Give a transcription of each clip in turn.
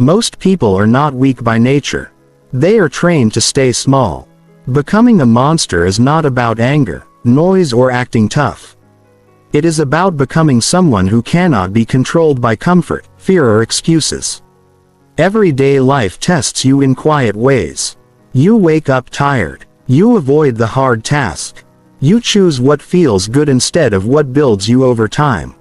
Most people are not weak by nature. They are trained to stay small. Becoming a monster is not about anger, noise, or acting tough. It is about becoming someone who cannot be controlled by comfort, fear, or excuses. Everyday life tests you in quiet ways. You wake up tired. You avoid the hard task. You choose what feels good instead of what builds you over time.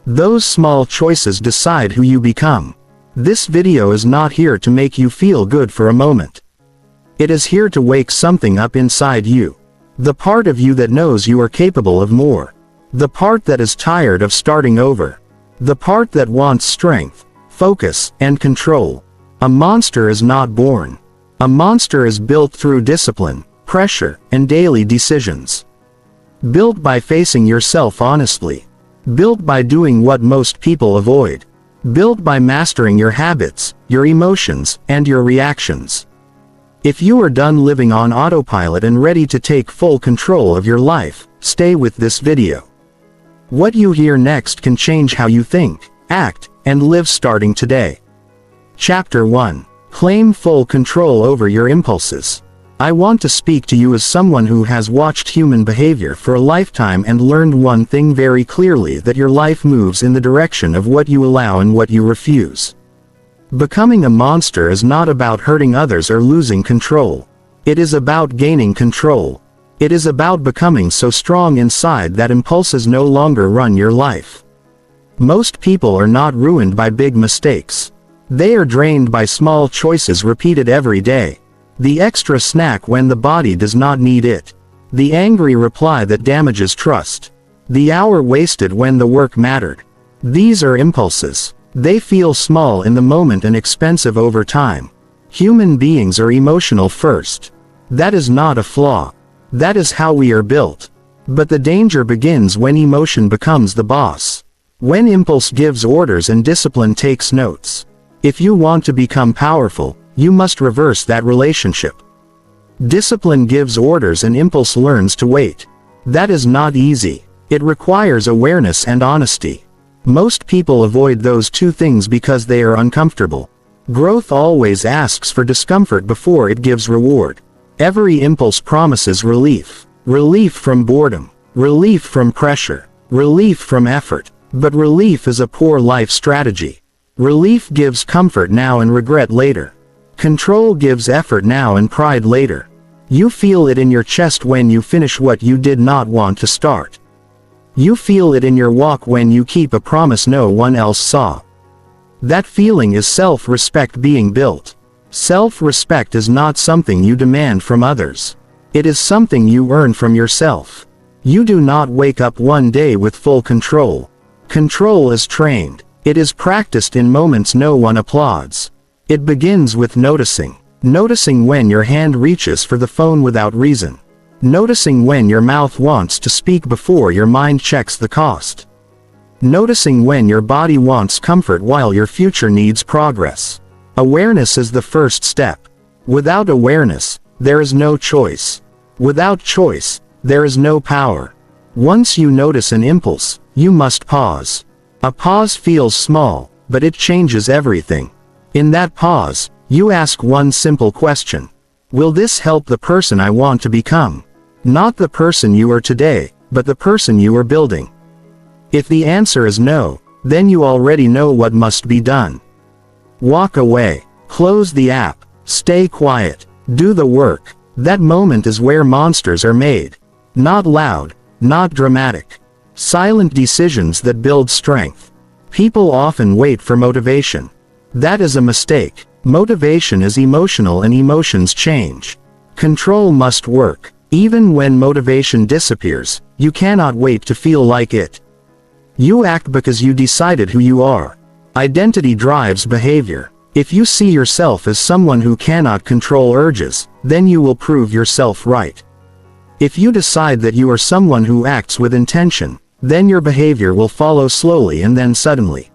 Those small choices decide who you become. This video is not here to make you feel good for a moment. It is here to wake something up inside you. The part of you that knows you are capable of more. The part that is tired of starting over. The part that wants strength, focus, and control. A monster is not born. A monster is built through discipline, pressure, and daily decisions. Built by facing yourself honestly. Built by doing what most people avoid. Built by mastering your habits, your emotions, and your reactions. If you are done living on autopilot and ready to take full control of your life, stay with this video. What you hear next can change how you think, act, and live starting today. Chapter 1. Claim full control over your impulses. I want to speak to you as someone who has watched human behavior for a lifetime and learned one thing very clearly: that your life moves in the direction of what you allow and what you refuse. Becoming a monster is not about hurting others or losing control. It is about gaining control. It is about becoming so strong inside that impulses no longer run your life. Most people are not ruined by big mistakes. They are drained by small choices repeated every day. The extra snack when the body does not need it. The angry reply that damages trust. The hour wasted when the work mattered. These are impulses. They feel small in the moment and expensive over time. Human beings are emotional first. That is not a flaw. That is how we are built. But the danger begins when emotion becomes the boss. When impulse gives orders and discipline takes notes. If you want to become powerful, you must reverse that relationship. Discipline gives orders and impulse learns to wait. That is not easy. It requires awareness and honesty. Most people avoid those two things because they are uncomfortable. Growth always asks for discomfort before it gives reward. Every impulse promises relief. Relief from boredom. Relief from pressure. Relief from effort. But relief is a poor life strategy. Relief gives comfort now and regret later. Control gives effort now and pride later. You feel it in your chest when you finish what you did not want to start. You feel it in your walk when you keep a promise no one else saw. That feeling is self-respect being built. Self-respect is not something you demand from others. It is something you earn from yourself. You do not wake up one day with full control. Control is trained. It is practiced in moments no one applauds. It begins with noticing. Noticing when your hand reaches for the phone without reason. Noticing when your mouth wants to speak before your mind checks the cost. Noticing when your body wants comfort while your future needs progress. Awareness is the first step. Without awareness, there is no choice. Without choice, there is no power. Once you notice an impulse, you must pause. A pause feels small, but it changes everything. In that pause, you ask one simple question. Will this help the person I want to become? Not the person you are today, but the person you are building. If the answer is no, then you already know what must be done. Walk away. Close the app. Stay quiet. Do the work. That moment is where monsters are made. Not loud, not dramatic. Silent decisions that build strength. People often wait for motivation. That is a mistake. Motivation is emotional and emotions change. Control must work. Even when motivation disappears, you cannot wait to feel like it. You act because you decided who you are. Identity drives behavior. If you see yourself as someone who cannot control urges, then you will prove yourself right. If you decide that you are someone who acts with intention, then your behavior will follow slowly and then suddenly.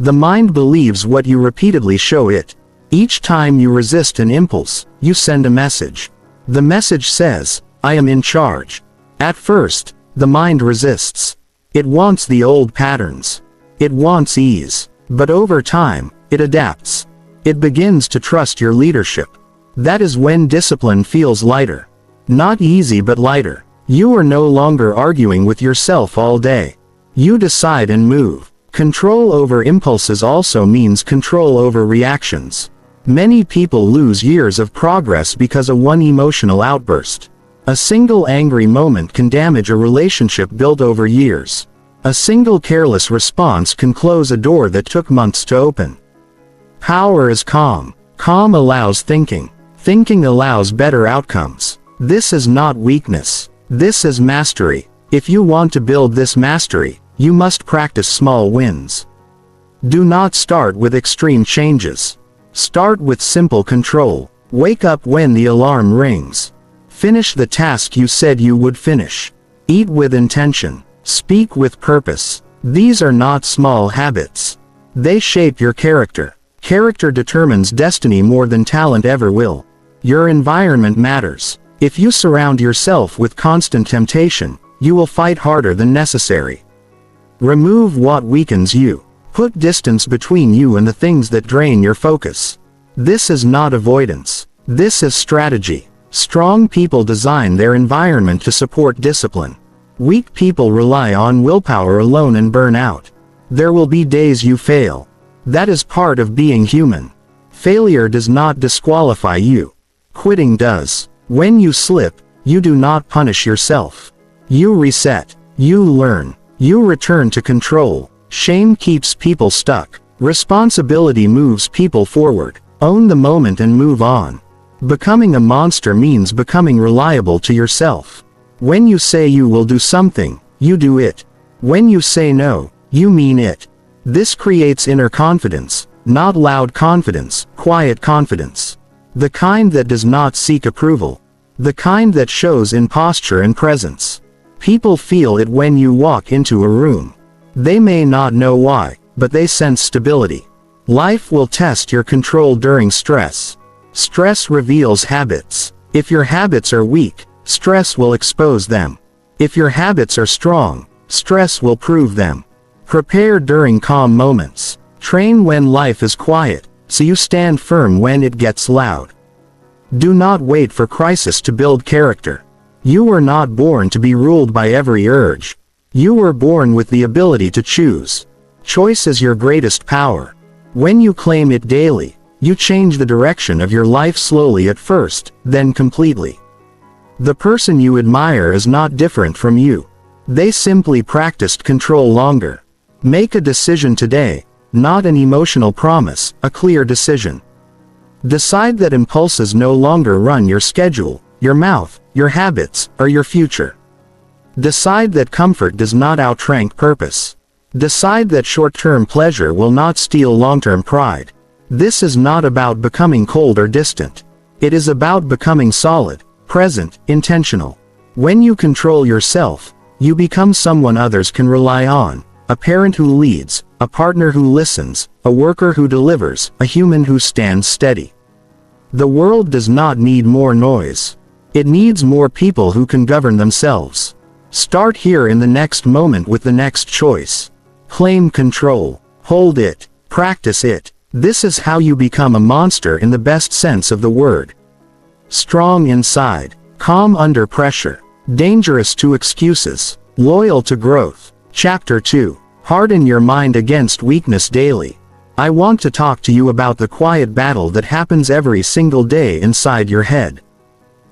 The mind believes what you repeatedly show it. Each time you resist an impulse, you send a message. The message says, I am in charge. At first, the mind resists. It wants the old patterns. It wants ease. But over time, it adapts. It begins to trust your leadership. That is when discipline feels lighter. Not easy but lighter. You are no longer arguing with yourself all day. You decide and move. Control over impulses also means control over reactions. Many people lose years of progress because of one emotional outburst. A single angry moment can damage a relationship built over years. A single careless response can close a door that took months to open. Power is calm. Calm allows thinking. Thinking allows better outcomes. This is not weakness. This is mastery. If you want to build this mastery, you must practice small wins. Do not start with extreme changes. Start with simple control. Wake up when the alarm rings. Finish the task you said you would finish. Eat with intention. Speak with purpose. These are not small habits. They shape your character. Character determines destiny more than talent ever will. Your environment matters. If you surround yourself with constant temptation, you will fight harder than necessary. Remove what weakens you. Put distance between you and the things that drain your focus. This is not avoidance. This is strategy. Strong people design their environment to support discipline. Weak people rely on willpower alone and burn out. There will be days you fail. That is part of being human. Failure does not disqualify you. Quitting does. When you slip, you do not punish yourself. You reset. You learn. You return to control. Shame keeps people stuck. Responsibility moves people forward. Own the moment and move on. Becoming a monster means becoming reliable to yourself. When you say you will do something, you do it. When you say no, you mean it. This creates inner confidence, not loud confidence, quiet confidence. The kind that does not seek approval. The kind that shows in posture and presence. People feel it when you walk into a room. They may not know why, but they sense stability. Life will test your control during stress. Stress reveals habits. If your habits are weak, stress will expose them. If your habits are strong, stress will prove them. Prepare during calm moments. Train when life is quiet, so you stand firm when it gets loud. Do not wait for crisis to build character. You were not born to be ruled by every urge. You were born with the ability to choose. Choice is your greatest power. When you claim it daily, you change the direction of your life slowly at first, then completely. The person you admire is not different from you. They simply practiced control longer. Make a decision today, not an emotional promise, a clear decision. Decide that impulses no longer run your schedule, your mouth, your habits, or your future. Decide that comfort does not outrank purpose. Decide that short-term pleasure will not steal long-term pride. This is not about becoming cold or distant. It is about becoming solid, present, intentional. When you control yourself, you become someone others can rely on. A parent who leads, a partner who listens, a worker who delivers, a human who stands steady. The world does not need more noise. It needs more people who can govern themselves. Start here in the next moment with the next choice. Claim control. Hold it. Practice it. This is how you become a monster in the best sense of the word. Strong inside. Calm under pressure. Dangerous to excuses. Loyal to growth. Chapter 2. Harden your mind against weakness daily. I want to talk to you about the quiet battle that happens every single day inside your head.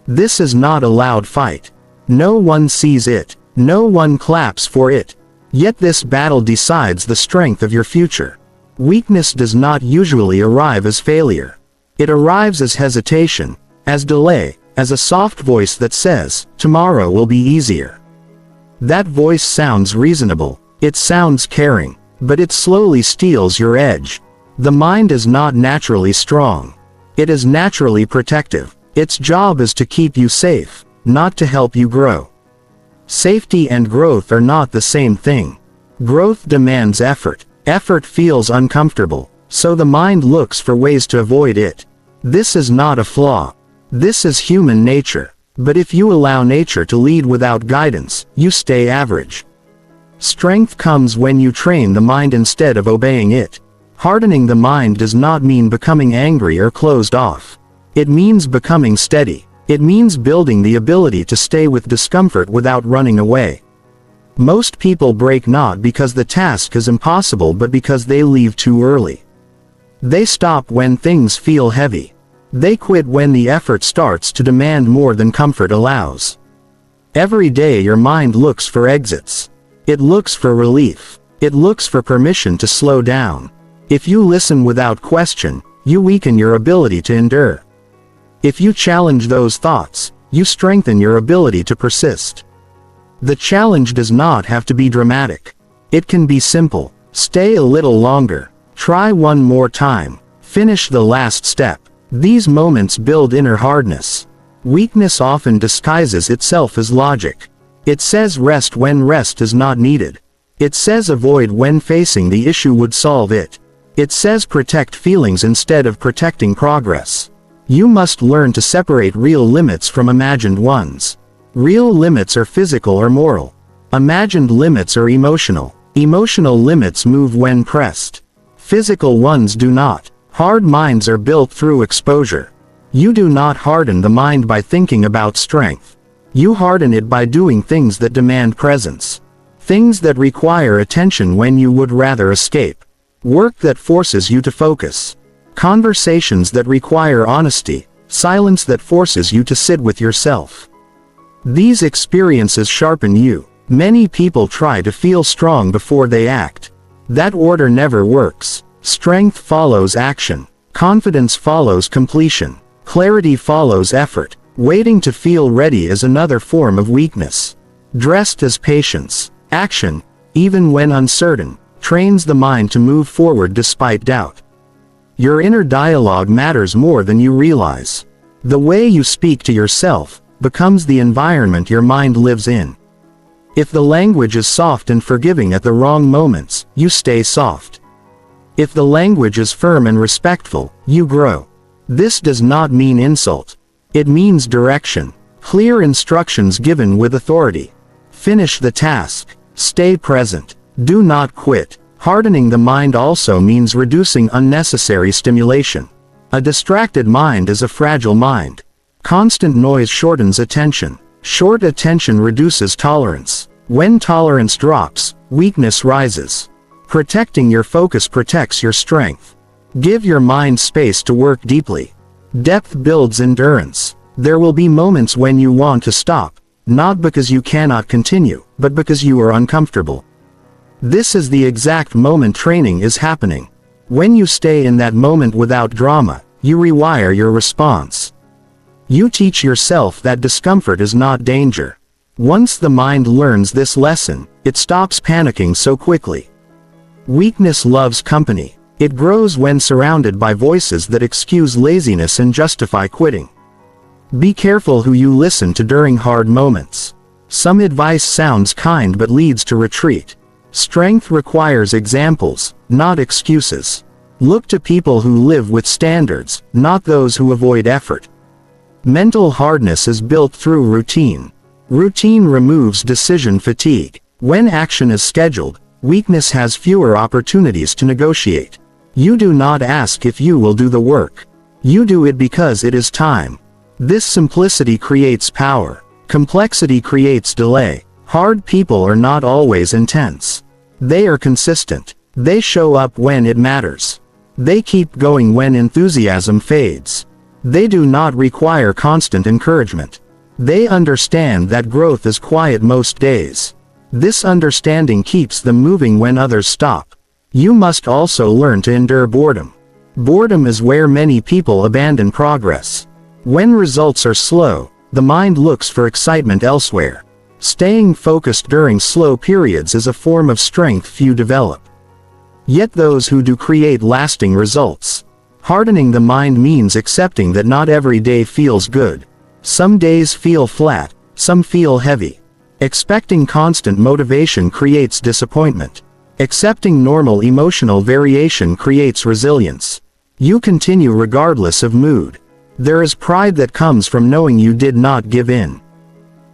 This is not a loud fight. No one sees it. No one claps for it. Yet this battle decides the strength of your future. Weakness does not usually arrive as failure. It arrives as hesitation, as delay, as a soft voice that says, tomorrow will be easier. That voice sounds reasonable. It sounds caring, but it slowly steals your edge. The mind is not naturally strong. It is naturally protective. Its job is to keep you safe, not to help you grow. Safety and growth are not the same thing. Growth demands effort. Effort feels uncomfortable, so the mind looks for ways to avoid it. This is not a flaw. This is human nature. But if you allow nature to lead without guidance, you stay average. Strength comes when you train the mind instead of obeying it. Hardening the mind does not mean becoming angry or closed off. It means becoming steady. It means building the ability to stay with discomfort without running away. Most people break not because the task is impossible but because they leave too early. They stop when things feel heavy. They quit when the effort starts to demand more than comfort allows. Every day your mind looks for exits. It looks for relief. It looks for permission to slow down. If you listen without question, you weaken your ability to endure. If you challenge those thoughts, you strengthen your ability to persist. The challenge does not have to be dramatic. It can be simple. Stay a little longer. Try one more time. Finish the last step. These moments build inner hardness. Weakness often disguises itself as logic. It says rest when rest is not needed. It says avoid when facing the issue would solve it. It says protect feelings instead of protecting progress. You must learn to separate real limits from imagined ones. Real limits are physical or moral. Imagined limits are emotional. Emotional limits move when pressed. Physical ones do not. Hard minds are built through exposure. You do not harden the mind by thinking about strength. You harden it by doing things that demand presence. Things that require attention when you would rather escape. Work that forces you to focus. Conversations that require honesty. Silence that forces you to sit with yourself. These experiences sharpen you. Many people try to feel strong before they act. That order never works. Strength follows action. Confidence follows completion. Clarity follows effort. Waiting to feel ready is another form of weakness. Dressed as patience. Action, even when uncertain, trains the mind to move forward despite doubt. Your inner dialogue matters more than you realize. The way you speak to yourself becomes the environment your mind lives in. If the language is soft and forgiving at the wrong moments, you stay soft. If the language is firm and respectful, you grow. This does not mean insult. It means direction. Clear instructions given with authority. Finish the task. Stay present. Do not quit. Hardening the mind also means reducing unnecessary stimulation. A distracted mind is a fragile mind. Constant noise shortens attention. Short attention reduces tolerance. When tolerance drops, weakness rises. Protecting your focus protects your strength. Give your mind space to work deeply. Depth builds endurance. There will be moments when you want to stop, not because you cannot continue, but because you are uncomfortable. This is the exact moment training is happening. When you stay in that moment without drama, you rewire your response. You teach yourself that discomfort is not danger. Once the mind learns this lesson, it stops panicking so quickly. Weakness loves company. It grows when surrounded by voices that excuse laziness and justify quitting. Be careful who you listen to during hard moments. Some advice sounds kind but leads to retreat. Strength requires examples, not excuses. Look to people who live with standards, not those who avoid effort. Mental hardness is built through routine. Routine removes decision fatigue. When action is scheduled, weakness has fewer opportunities to negotiate. You do not ask if you will do the work. You do it because it is time. This simplicity creates power. Complexity creates delay. Hard people are not always intense. They are consistent. They show up when it matters. They keep going when enthusiasm fades. They do not require constant encouragement. They understand that growth is quiet most days. This understanding keeps them moving when others stop. You must also learn to endure boredom. Boredom is where many people abandon progress. When results are slow, the mind looks for excitement elsewhere. Staying focused during slow periods is a form of strength few develop. Yet those who do create lasting results. Hardening the mind means accepting that not every day feels good. Some days feel flat, some feel heavy. Expecting constant motivation creates disappointment. Accepting normal emotional variation creates resilience. You continue regardless of mood. There is pride that comes from knowing you did not give in.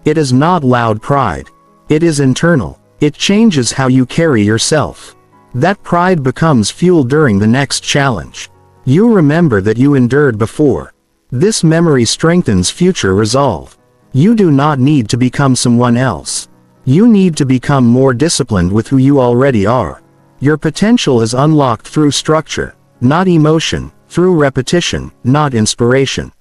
It is not loud pride. It is internal. It changes how you carry yourself. That pride becomes fuel during the next challenge. You remember that you endured before. This memory strengthens future resolve. You do not need to become someone else. You need to become more disciplined with who you already are. Your potential is unlocked through structure, not emotion, through repetition, not inspiration.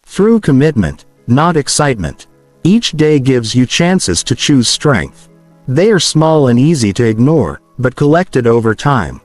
Through commitment, not excitement. Each day gives you chances to choose strength. They are small and easy to ignore, but collected over time.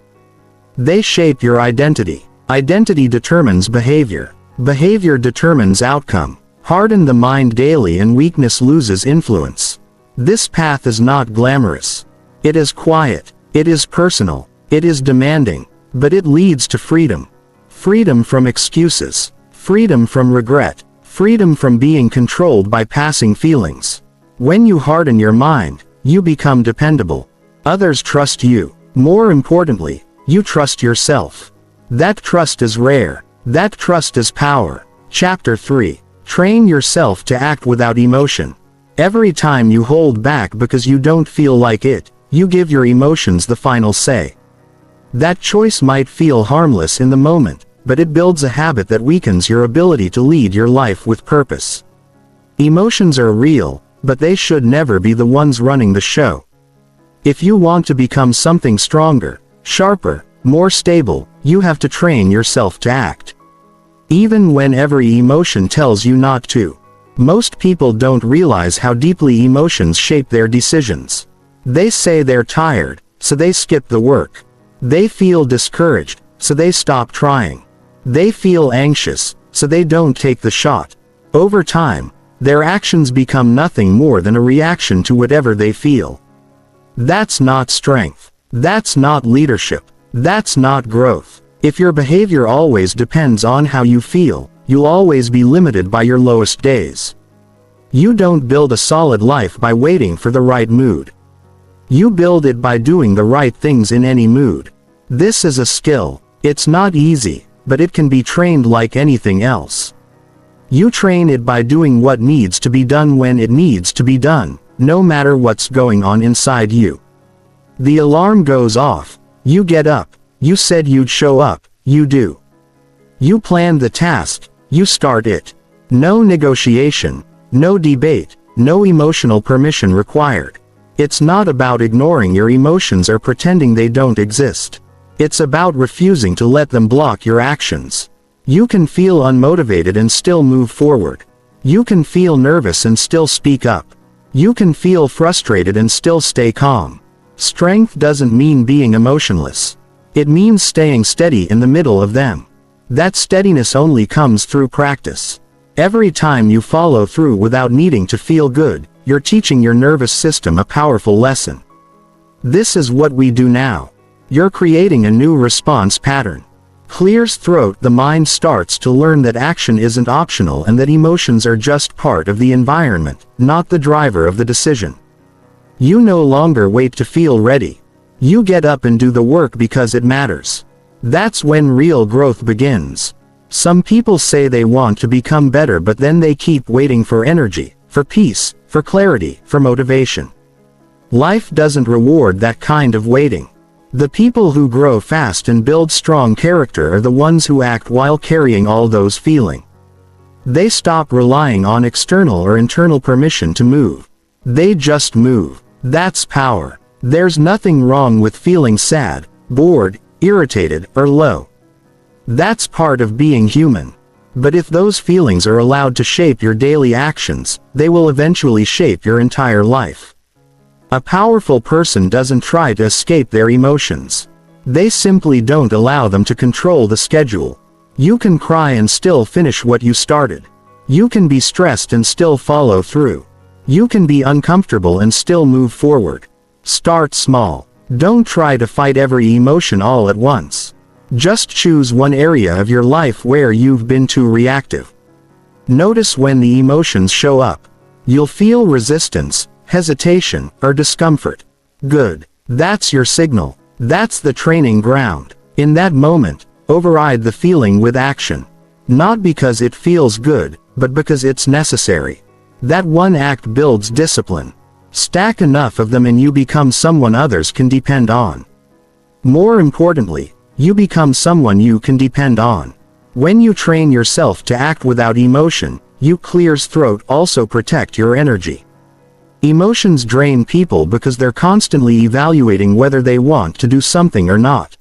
They shape your identity. Identity determines behavior. Behavior determines outcome. Harden the mind daily and weakness loses influence. This path is not glamorous. It is quiet. It is personal. It is demanding. But it leads to freedom. Freedom from excuses. Freedom from regret. Freedom from being controlled by passing feelings. When you harden your mind, you become dependable. Others trust you. More importantly, you trust yourself. That trust is rare. That trust is power. Chapter 3. Train yourself to act without emotion. Every time you hold back because you don't feel like it, you give your emotions the final say. That choice might feel harmless in the moment, but it builds a habit that weakens your ability to lead your life with purpose. Emotions are real, but they should never be the ones running the show. If you want to become something stronger, sharper, more stable, you have to train yourself to act. Even when every emotion tells you not to. Most people don't realize how deeply emotions shape their decisions. They say they're tired, so they skip the work. They feel discouraged, so they stop trying. They feel anxious, so they don't take the shot. Over time, their actions become nothing more than a reaction to whatever they feel. That's not strength. That's not leadership. That's not growth. If your behavior always depends on how you feel, you'll always be limited by your lowest days. You don't build a solid life by waiting for the right mood. You build it by doing the right things in any mood. This is a skill. It's not easy, but it can be trained like anything else. You train it by doing what needs to be done when it needs to be done, no matter what's going on inside you. The alarm goes off. You get up. You said you'd show up. You do. You planned the task. You start it. No negotiation. No debate. No emotional permission required. It's not about ignoring your emotions or pretending they don't exist. It's about refusing to let them block your actions. You can feel unmotivated and still move forward. You can feel nervous and still speak up. You can feel frustrated and still stay calm. Strength doesn't mean being emotionless. It means staying steady in the middle of them. That steadiness only comes through practice. Every time you follow through without needing to feel good, you're teaching your nervous system a powerful lesson. This is what we do now. You're creating a new response pattern. Clears throat. The mind starts to learn that action isn't optional and that emotions are just part of the environment, not the driver of the decision. You no longer wait to feel ready. You get up and do the work because it matters. That's when real growth begins. Some people say they want to become better, but then they keep waiting for energy, for peace, for clarity, for motivation. Life doesn't reward that kind of waiting. The people who grow fast and build strong character are the ones who act while carrying all those feelings. They stop relying on external or internal permission to move. They just move. That's power. There's nothing wrong with feeling sad, bored, irritated, or low. That's part of being human. But if those feelings are allowed to shape your daily actions, they will eventually shape your entire life. A powerful person doesn't try to escape their emotions. They simply don't allow them to control the schedule. You can cry and still finish what you started. You can be stressed and still follow through. You can be uncomfortable and still move forward. Start small. Don't try to fight every emotion all at once. Just choose one area of your life where you've been too reactive. Notice when the emotions show up. You'll feel resistance, hesitation, or discomfort. Good. That's your signal. That's the training ground. In that moment, override the feeling with action. Not because it feels good, but because it's necessary. That one act builds discipline. Stack enough of them and you become someone others can depend on. More importantly, you become someone you can depend on. When you train yourself to act without emotion, you clears throat also protect your energy. Emotions drain people because they're constantly evaluating whether they want to do something or not.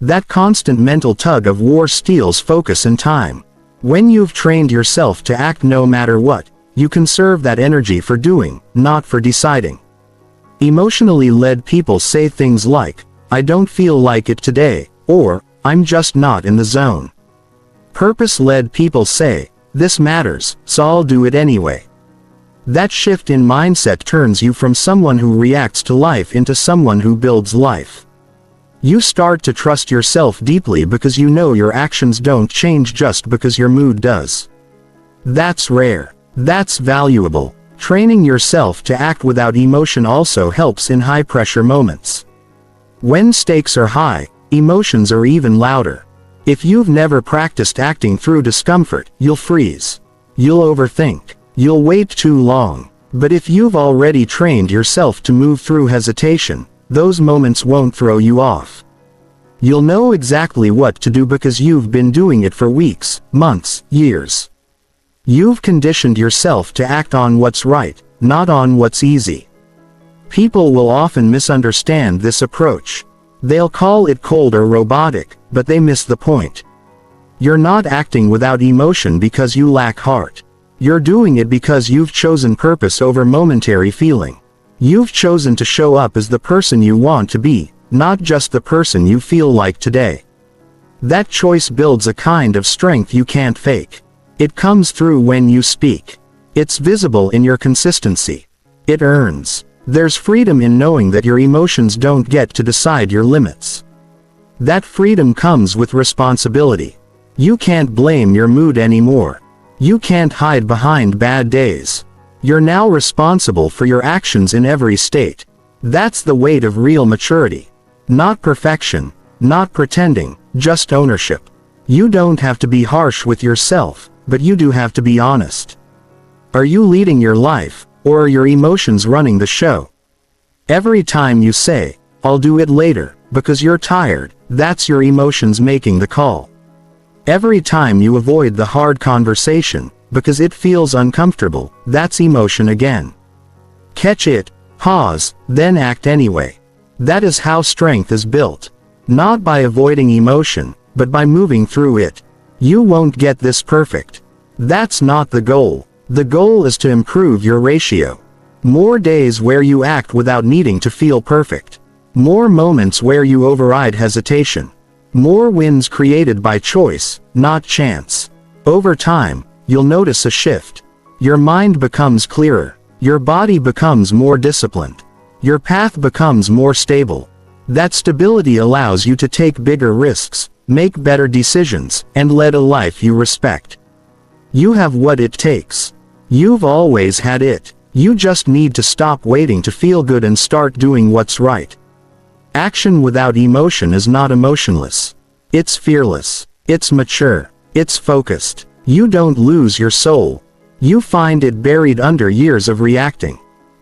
That constant mental tug of war steals focus and time. When you've trained yourself to act no matter what, you conserve that energy for doing, not for deciding. Emotionally led people say things like, "I don't feel like it today," or, "I'm just not in the zone." Purpose-led people say, "This matters, so I'll do it anyway." That shift in mindset turns you from someone who reacts to life into someone who builds life. You start to trust yourself deeply because you know your actions don't change just because your mood does. That's rare. That's valuable. Training yourself to act without emotion also helps in high-pressure moments. When stakes are high, emotions are even louder. If you've never practiced acting through discomfort, you'll freeze. You'll overthink. You'll wait too long. But if you've already trained yourself to move through hesitation, those moments won't throw you off. You'll know exactly what to do because you've been doing it for weeks, months, years. You've conditioned yourself to act on what's right, not on what's easy. People will often misunderstand this approach. They'll call it cold or robotic, but they miss the point. You're not acting without emotion because you lack heart. You're doing it because you've chosen purpose over momentary feeling. You've chosen to show up as the person you want to be, not just the person you feel like today. That choice builds a kind of strength you can't fake. It comes through when you speak. It's visible in your consistency. It earns. There's freedom in knowing that your emotions don't get to decide your limits. That freedom comes with responsibility. You can't blame your mood anymore. You can't hide behind bad days. You're now responsible for your actions in every state. That's the weight of real maturity. Not perfection, not pretending, just ownership. You don't have to be harsh with yourself, but you do have to be honest. Are you leading your life, or are your emotions running the show? Every time you say, "I'll do it later," because you're tired, that's your emotions making the call. Every time you avoid the hard conversation, because it feels uncomfortable, that's emotion again. Catch it, pause, then act anyway. That is how strength is built. Not by avoiding emotion, but by moving through it. You won't get this perfect. That's not the goal. The goal is to improve your ratio. More days where you act without needing to feel perfect. More moments where you override hesitation. More wins created by choice, not chance. Over time, you'll notice a shift. Your mind becomes clearer. Your body becomes more disciplined. Your path becomes more stable. That stability allows you to take bigger risks, make better decisions, and lead a life you respect. You have what it takes. You've always had it. You just need to stop waiting to feel good and start doing what's right. Action without emotion is not emotionless. It's fearless. It's mature. It's focused. You don't lose your soul. You find it buried under years of reacting.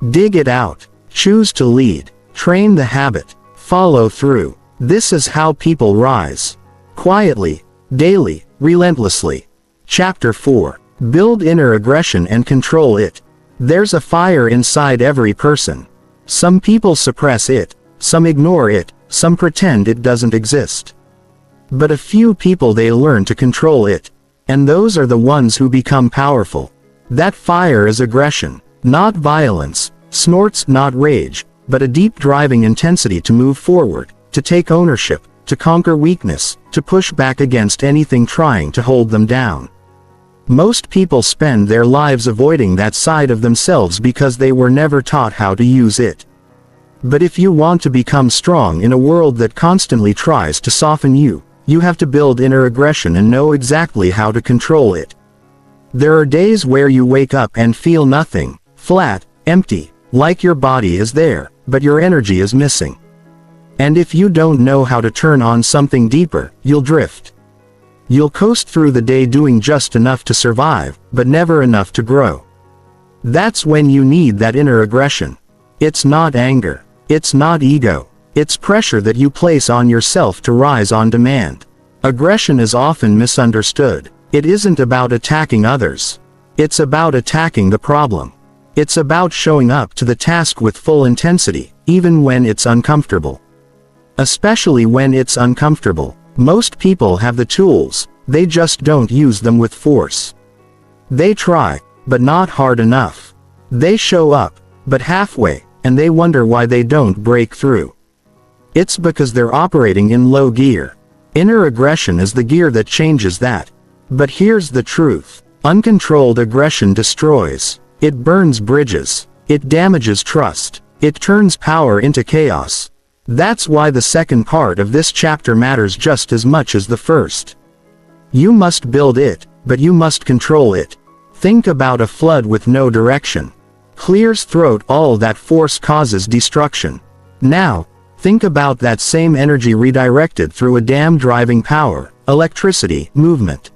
Dig it out. Choose to lead. Train the habit. Follow through. This is how people rise. Quietly, daily, relentlessly. Chapter 4. Build inner aggression and control it. There's a fire inside every person. Some people suppress it, some ignore it, some pretend it doesn't exist. But a few people they learn to control it. And those are the ones who become powerful. That fire is aggression, not violence, snorts not rage, but a deep driving intensity to move forward, to take ownership, to conquer weakness, to push back against anything trying to hold them down. Most people spend their lives avoiding that side of themselves because they were never taught how to use it. But if you want to become strong in a world that constantly tries to soften you, you have to build inner aggression and know exactly how to control it. There are days where you wake up and feel nothing, flat, empty, like your body is there, but your energy is missing. And if you don't know how to turn on something deeper, you'll drift. You'll coast through the day doing just enough to survive, but never enough to grow. That's when you need that inner aggression. It's not anger. It's not ego. It's pressure that you place on yourself to rise on demand. Aggression is often misunderstood. It isn't about attacking others. It's about attacking the problem. It's about showing up to the task with full intensity, even when it's uncomfortable. Especially when it's uncomfortable. Most people have the tools, they just don't use them with force. They try, but not hard enough. They show up, but halfway, and they wonder why they don't break through. It's because they're operating in low gear. Inner aggression is the gear that changes that. But here's the truth. Uncontrolled aggression destroys. It burns bridges. It damages trust. It turns power into chaos. That's why the second part of this chapter matters just as much as the first. You must build it, but you must control it. Think about a flood with no direction. Clears throat all that force causes destruction. Now, think about that same energy redirected through a dam driving power, electricity, movement.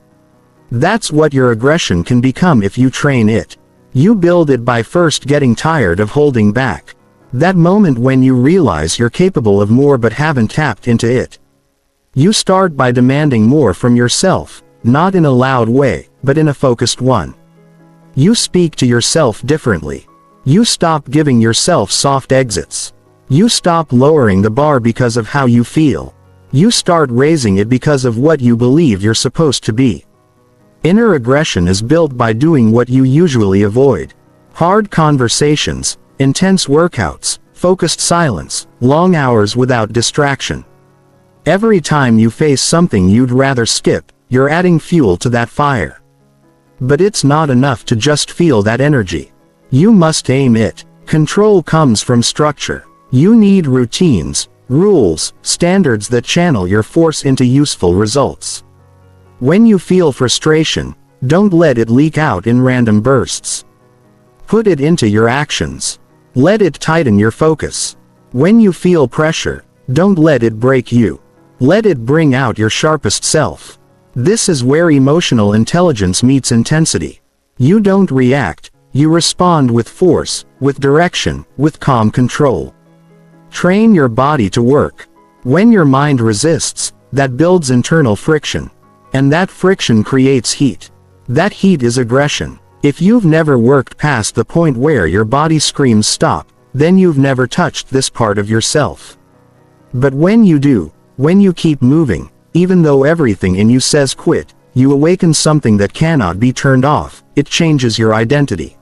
That's what your aggression can become if you train it. You build it by first getting tired of holding back. That moment when you realize you're capable of more but haven't tapped into it. You start by demanding more from yourself, not in a loud way, but in a focused one. You speak to yourself differently. You stop giving yourself soft exits. You stop lowering the bar because of how you feel. You start raising it because of what you believe you're supposed to be. Inner aggression is built by doing what you usually avoid. Hard conversations, intense workouts, focused silence, long hours without distraction. Every time you face something you'd rather skip, you're adding fuel to that fire. But it's not enough to just feel that energy. You must aim it. Control comes from structure. You need routines, rules, standards that channel your force into useful results. When you feel frustration, don't let it leak out in random bursts. Put it into your actions. Let it tighten your focus. When you feel pressure, don't let it break you. Let it bring out your sharpest self. This is where emotional intelligence meets intensity. You don't react, you respond with force, with direction, with calm control. Train your body to work. When your mind resists, that builds internal friction. And that friction creates heat. That heat is aggression. If you've never worked past the point where your body screams stop, then you've never touched this part of yourself. But when you do, when you keep moving, even though everything in you says quit, you awaken something that cannot be turned off. It changes your identity.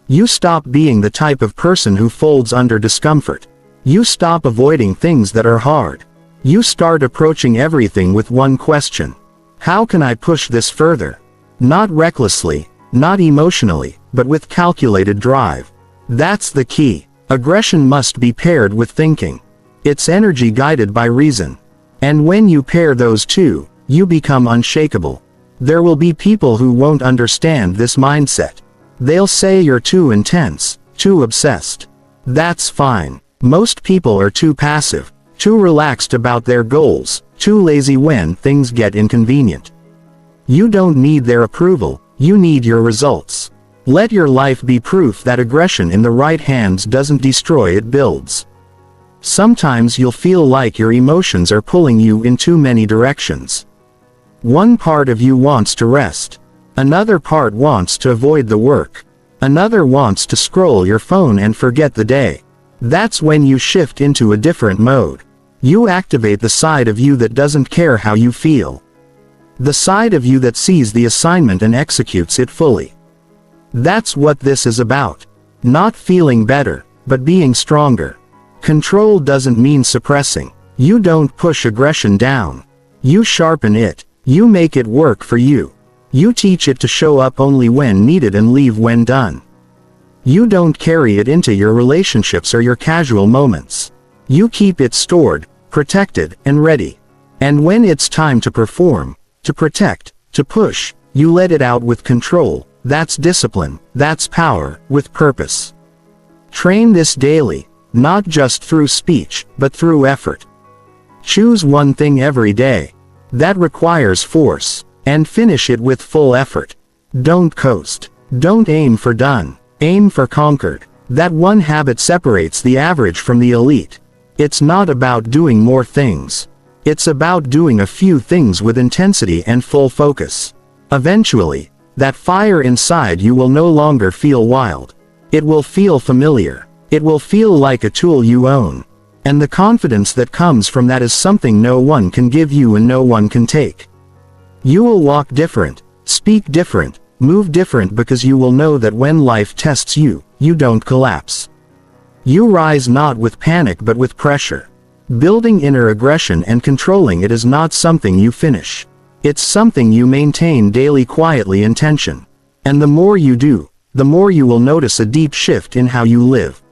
You stop being the type of person who folds under discomfort. You stop avoiding things that are hard. You start approaching everything with one question. How can I push this further? Not recklessly, not emotionally, but with calculated drive. That's the key. Aggression must be paired with thinking. It's energy guided by reason. And when you pair those two, you become unshakable. There will be people who won't understand this mindset. They'll say you're too intense, too obsessed. That's fine. Most people are too passive, too relaxed about their goals, too lazy when things get inconvenient. You don't need their approval, you need your results. Let your life be proof that aggression in the right hands doesn't destroy, it builds. Sometimes you'll feel like your emotions are pulling you in too many directions. One part of you wants to rest. Another part wants to avoid the work. Another wants to scroll your phone and forget the day. That's when you shift into a different mode. You activate the side of you that doesn't care how you feel. The side of you that sees the assignment and executes it fully. That's what this is about. Not feeling better, but being stronger. Control doesn't mean suppressing. You don't push aggression down. You sharpen it. You make it work for you. You teach it to show up only when needed and leave when done. You don't carry it into your relationships or your casual moments. You keep it stored, protected, and ready. And when it's time to perform, to protect, to push, you let it out with control. That's discipline, that's power, with purpose. Train this daily, not just through speech, but through effort. Choose one thing every day. That requires force, and finish it with full effort. Don't coast. Don't aim for done. Aim for conquered. That one habit separates the average from the elite. It's not about doing more things. It's about doing a few things with intensity and full focus. Eventually, that fire inside you will no longer feel wild. It will feel familiar. It will feel like a tool you own. And the confidence that comes from that is something no one can give you and no one can take. You will walk different, speak different, move different because you will know that when life tests you, you don't collapse. You rise not with panic but with pressure. Building inner aggression and controlling it is not something you finish. It's something you maintain daily quietly in tension. And the more you do, the more you will notice a deep shift in how you live.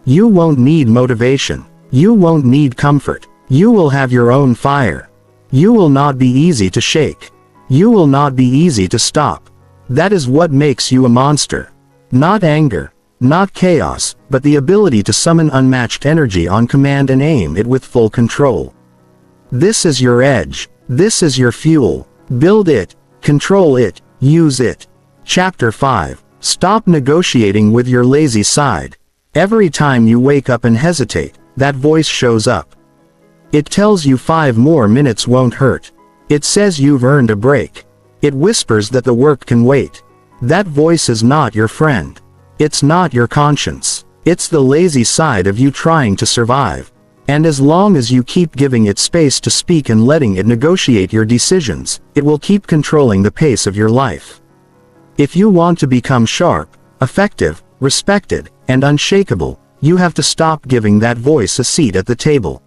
You won't need motivation. You won't need comfort. You will have your own fire. You will not be easy to shake. You will not be easy to stop. That is what makes you a monster. Not anger, not chaos, but the ability to summon unmatched energy on command and aim it with full control. This is your edge. This is your fuel. Build it, control it, use it. Chapter 5. Stop negotiating with your lazy side. Every time you wake up and hesitate, that voice shows up. It tells you 5 more minutes won't hurt. It says you've earned a break. It whispers that the work can wait. That voice is not your friend. It's not your conscience. It's the lazy side of you trying to survive. And as long as you keep giving it space to speak and letting it negotiate your decisions, it will keep controlling the pace of your life. If you want to become sharp, effective, respected, and unshakable, you have to stop giving that voice a seat at the table.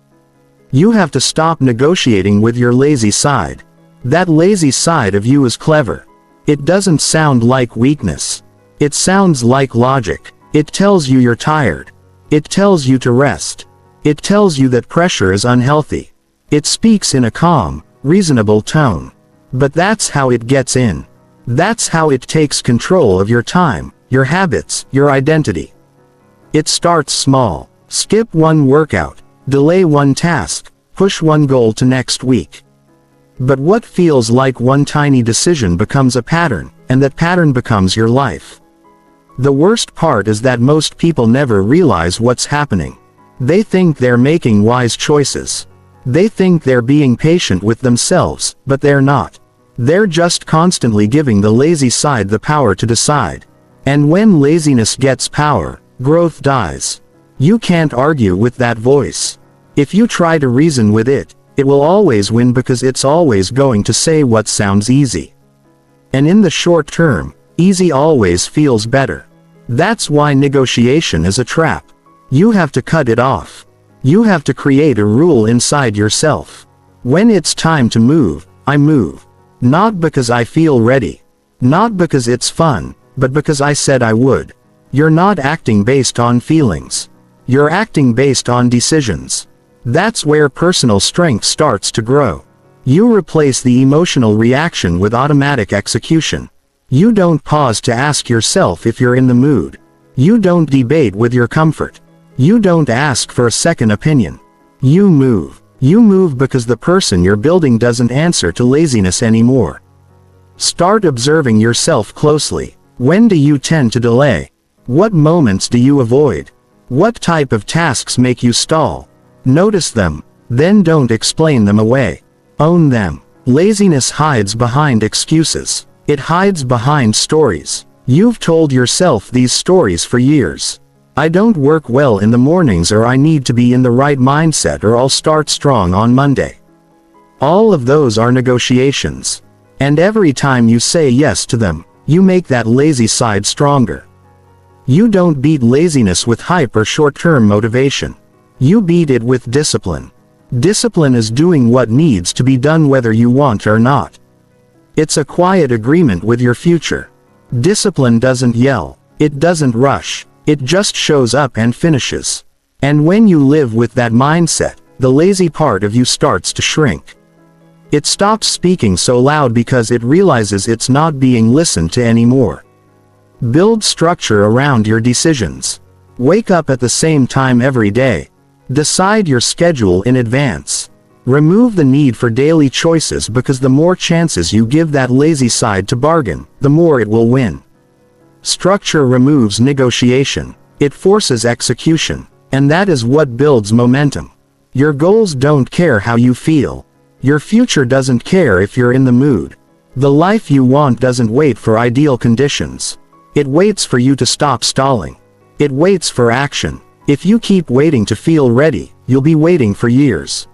You have to stop negotiating with your lazy side. That lazy side of you is clever. It doesn't sound like weakness. It sounds like logic. It tells you you're tired. It tells you to rest. It tells you that pressure is unhealthy. It speaks in a calm, reasonable tone. But that's how it gets in. That's how it takes control of your time, your habits, your identity. It starts small. Skip one workout, delay one task, push one goal to next week. But what feels like one tiny decision becomes a pattern, and that pattern becomes your life. The worst part is that most people never realize what's happening. They think they're making wise choices. They think they're being patient with themselves, but they're not. They're just constantly giving the lazy side the power to decide. And when laziness gets power, growth dies. You can't argue with that voice. If you try to reason with it, it will always win because it's always going to say what sounds easy. And in the short term, easy always feels better. That's why negotiation is a trap. You have to cut it off. You have to create a rule inside yourself. When it's time to move, I move. Not because I feel ready. Not because it's fun, but because I said I would. You're not acting based on feelings. You're acting based on decisions. That's where personal strength starts to grow. You replace the emotional reaction with automatic execution. You don't pause to ask yourself if you're in the mood. You don't debate with your comfort. You don't ask for a second opinion. You move. You move because the person you're building doesn't answer to laziness anymore. Start observing yourself closely. When do you tend to delay? What moments do you avoid? What type of tasks make you stall? Notice them, then don't explain them away. Own them. Laziness hides behind excuses. It hides behind stories. You've told yourself these stories for years. I don't work well in the mornings, or I need to be in the right mindset, or I'll start strong on Monday. All of those are negotiations. And every time you say yes to them, you make that lazy side stronger. You don't beat laziness with hype or short-term motivation. You beat it with discipline. Discipline is doing what needs to be done whether you want or not. It's a quiet agreement with your future. Discipline doesn't yell. It doesn't rush. It just shows up and finishes. And when you live with that mindset, the lazy part of you starts to shrink. It stops speaking so loud because it realizes it's not being listened to anymore. Build structure around your decisions. Wake up at the same time every day. Decide your schedule in advance. Remove the need for daily choices, because the more chances you give that lazy side to bargain, the more it will win. Structure removes negotiation. It forces execution. And that is what builds momentum. Your goals don't care how you feel. Your future doesn't care if you're in the mood. The life you want doesn't wait for ideal conditions. It waits for you to stop stalling. It waits for action. If you keep waiting to feel ready, you'll be waiting for years.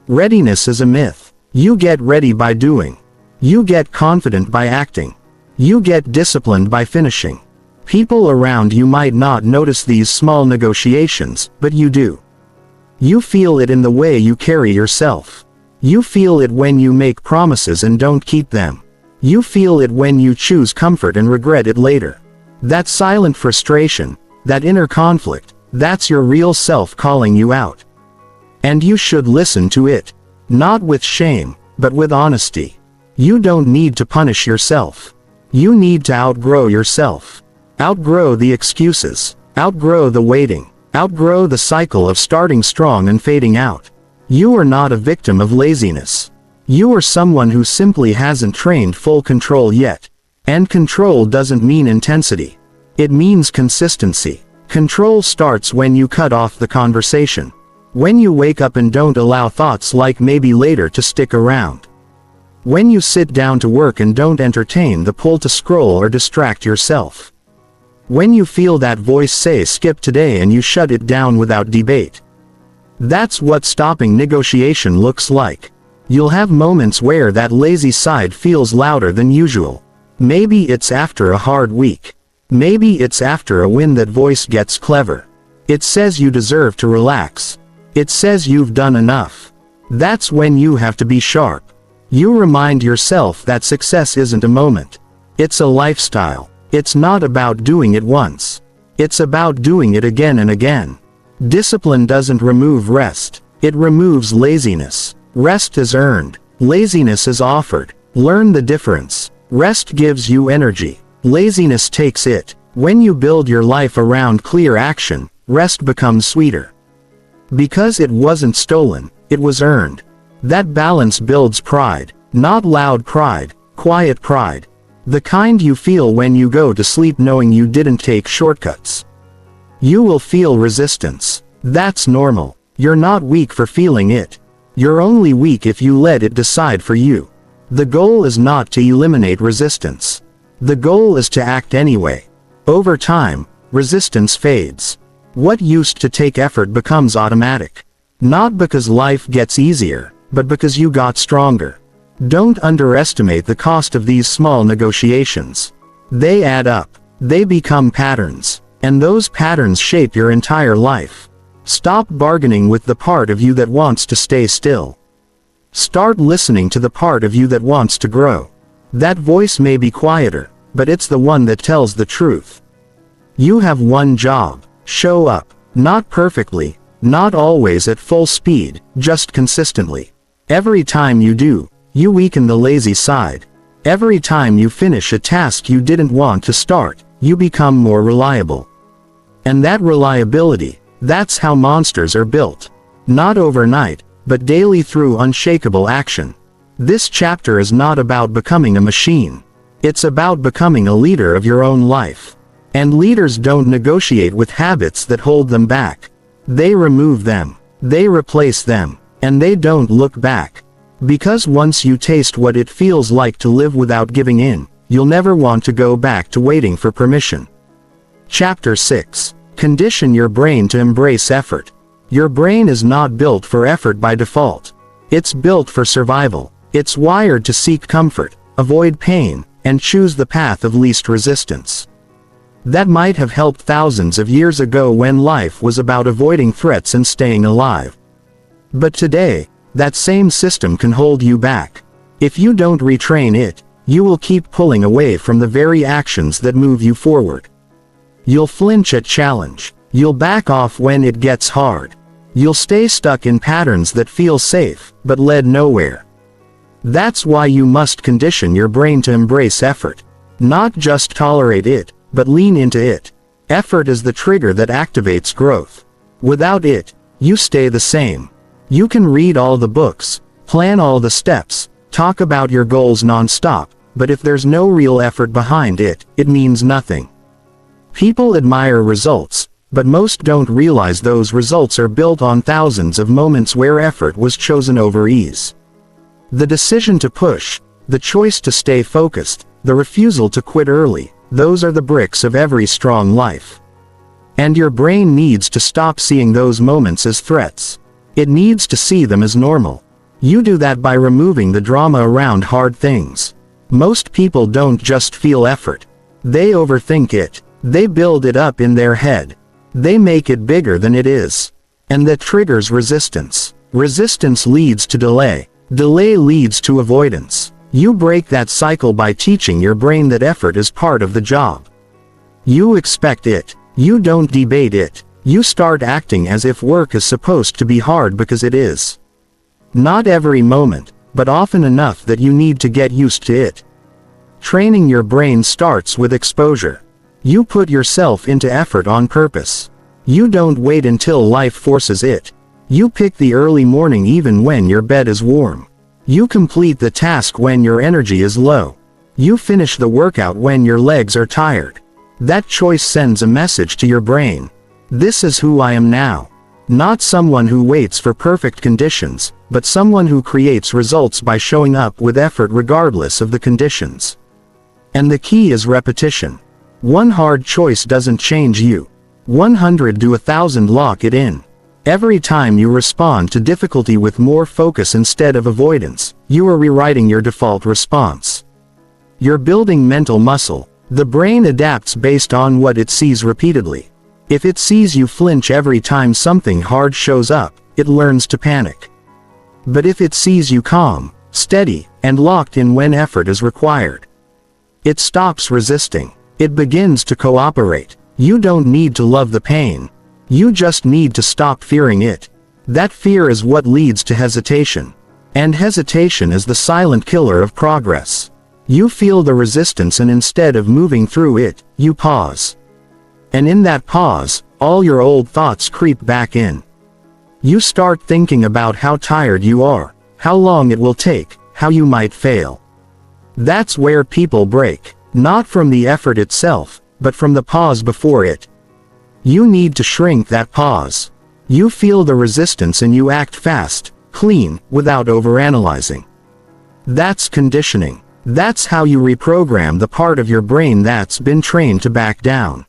Readiness is a myth. You get ready by doing. You get confident by acting. You get disciplined by finishing. People around you might not notice these small negotiations, but you do. You feel it in the way you carry yourself. You feel it when you make promises and don't keep them. You feel it when you choose comfort and regret it later. That silent frustration, that inner conflict, that's your real self calling you out. And you should listen to it. Not with shame, but with honesty. You don't need to punish yourself. You need to outgrow yourself. Outgrow the excuses. Outgrow the waiting. Outgrow the cycle of starting strong and fading out. You are not a victim of laziness. You are someone who simply hasn't trained full control yet. And control doesn't mean intensity. It means consistency. Control starts when you cut off the conversation. When you wake up and don't allow thoughts like maybe later to stick around. When you sit down to work and don't entertain the pull to scroll or distract yourself. When you feel that voice say skip today and you shut it down without debate. That's what stopping negotiation looks like. You'll have moments where that lazy side feels louder than usual. Maybe it's after a hard week. Maybe it's after a win that voice gets clever. It says you deserve to relax. It says you've done enough. That's when you have to be sharp. You remind yourself that success isn't a moment. It's a lifestyle. It's not about doing it once. It's about doing it again and again. Discipline doesn't remove rest. It removes laziness. Rest is earned. Laziness is offered. Learn the difference. Rest gives you energy. Laziness takes it. When you build your life around clear action, rest becomes sweeter. Because it wasn't stolen, it was earned. That balance builds pride. Not loud pride, quiet pride. The kind you feel when you go to sleep knowing you didn't take shortcuts. You will feel resistance. That's normal. You're not weak for feeling it. You're only weak if you let it decide for you. The goal is not to eliminate resistance. The goal is to act anyway. Over time, resistance fades. What used to take effort becomes automatic. Not because life gets easier, but because you got stronger. Don't underestimate the cost of these small negotiations. They add up. They become patterns. And those patterns shape your entire life. Stop bargaining with the part of you that wants to stay still. Start listening to the part of you that wants to grow. That voice may be quieter, but it's the one that tells the truth. You have one job. Show up. Not perfectly, not always at full speed, just consistently. Every time you do, you weaken the lazy side. Every time you finish a task you didn't want to start, you become more reliable. And that reliability, that's how monsters are built. Not overnight, but daily through unshakable action. This chapter is not about becoming a machine. It's about becoming a leader of your own life. And leaders don't negotiate with habits that hold them back. They remove them. They replace them. And they don't look back. Because once you taste what it feels like to live without giving in, you'll never want to go back to waiting for permission. Chapter 6. Condition your brain to embrace effort. Your brain is not built for effort by default. It's built for survival. It's wired to seek comfort, avoid pain, and choose the path of least resistance. That might have helped thousands of years ago when life was about avoiding threats and staying alive. But today, that same system can hold you back. If you don't retrain it, you will keep pulling away from the very actions that move you forward. You'll flinch at challenge. You'll back off when it gets hard. You'll stay stuck in patterns that feel safe, but lead nowhere. That's why you must condition your brain to embrace effort. Not just tolerate it, but lean into it. Effort is the trigger that activates growth. Without it, you stay the same. You can read all the books, plan all the steps, talk about your goals non-stop, but if there's no real effort behind it, it means nothing. People admire results, But most don't realize those results are built on thousands of moments where effort was chosen over ease. The decision to push, the choice to stay focused, the refusal to quit early, those are the bricks of every strong life. And your brain needs to stop seeing those moments as threats. It needs to see them as normal. You do that by removing the drama around hard things. Most people don't just feel effort. They overthink it. They build it up in their head. They make it bigger than it is. And that triggers resistance. Resistance leads to delay. Delay leads to avoidance. You break that cycle by teaching your brain that effort is part of the job. You expect it. You don't debate it. You start acting as if work is supposed to be hard because it is. Not every moment, but often enough that you need to get used to it. Training your brain starts with exposure. You put yourself into effort on purpose. You don't wait until life forces it. You pick the early morning even when your bed is warm. You complete the task when your energy is low. You finish the workout when your legs are tired. That choice sends a message to your brain. This is who I am now. Not someone who waits for perfect conditions, but someone who creates results by showing up with effort regardless of the conditions. And the key is repetition. One hard choice doesn't change you. 100 to 1,000 lock it in. Every time you respond to difficulty with more focus instead of avoidance, you are rewriting your default response. You're building mental muscle. The brain adapts based on what it sees repeatedly. If it sees you flinch every time something hard shows up, it learns to panic. But if it sees you calm, steady, and locked in when effort is required, it stops resisting. It begins to cooperate. You don't need to love the pain. You just need to stop fearing it. That fear is what leads to hesitation. And hesitation is the silent killer of progress. You feel the resistance and instead of moving through it, you pause. And in that pause, all your old thoughts creep back in. You start thinking about how tired you are, how long it will take, how you might fail. That's where people break, not from the effort itself, but from the pause before it. You need to shrink that pause. You feel the resistance and you act fast, clean, without overanalyzing. That's conditioning. That's how you reprogram the part of your brain that's been trained to back down.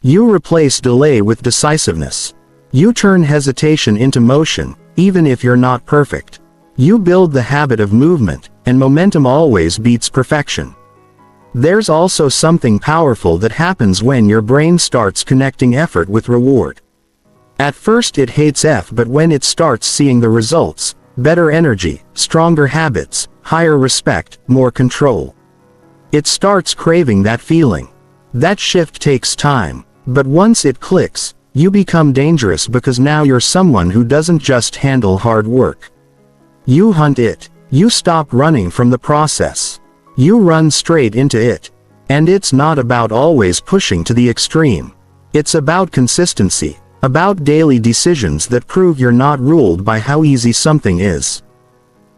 You replace delay with decisiveness. You turn hesitation into motion, even if you're not perfect. You build the habit of movement, and momentum always beats perfection. There's also something powerful that happens when your brain starts connecting effort with reward. At first it hates but when it starts seeing the results, better energy, stronger habits, higher respect, more control, it starts craving that feeling. That shift takes time, but once it clicks, you become dangerous because now you're someone who doesn't just handle hard work. You hunt it. You stop running from the process. You run straight into it. And it's not about always pushing to the extreme. It's about consistency, about daily decisions that prove you're not ruled by how easy something is.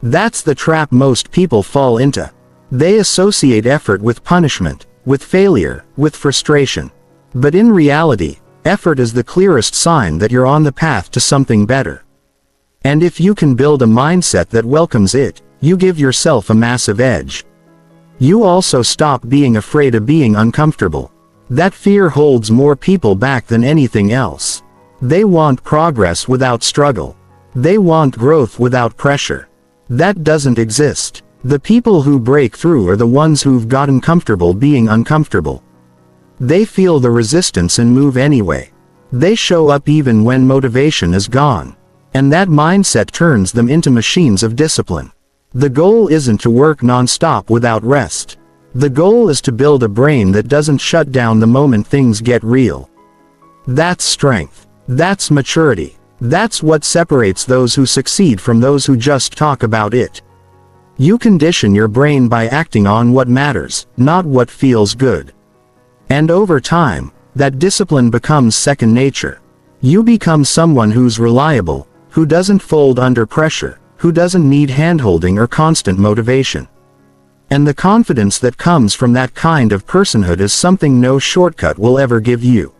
That's the trap most people fall into. They associate effort with punishment, with failure, with frustration. But in reality, effort is the clearest sign that you're on the path to something better. And if you can build a mindset that welcomes it, you give yourself a massive edge. You also stop being afraid of being uncomfortable. That fear holds more people back than anything else. They want progress without struggle. They want growth without pressure. That doesn't exist. The people who break through are the ones who've gotten comfortable being uncomfortable. They feel the resistance and move anyway. They show up even when motivation is gone. And that mindset turns them into machines of discipline. The goal isn't to work non-stop without rest. The goal is to build a brain that doesn't shut down the moment things get real. That's strength. That's maturity. That's what separates those who succeed from those who just talk about it. You condition your brain by acting on what matters, not what feels good. And over time, that discipline becomes second nature. You become someone who's reliable, who doesn't fold under pressure, who doesn't need handholding or constant motivation. And the confidence that comes from that kind of personhood is something no shortcut will ever give you.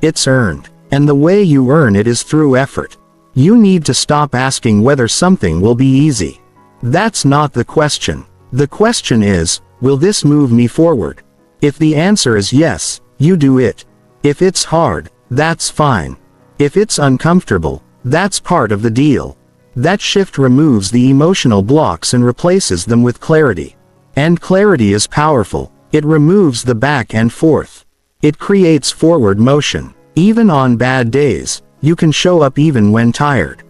It's earned. And the way you earn it is through effort. You need to stop asking whether something will be easy. That's not the question. The question is, will this move me forward? If the answer is yes, you do it. If it's hard, that's fine. If it's uncomfortable, that's part of the deal. That shift removes the emotional blocks and replaces them with clarity. And clarity is powerful. It removes the back and forth. It creates forward motion. Even on bad days, you can show up even when tired.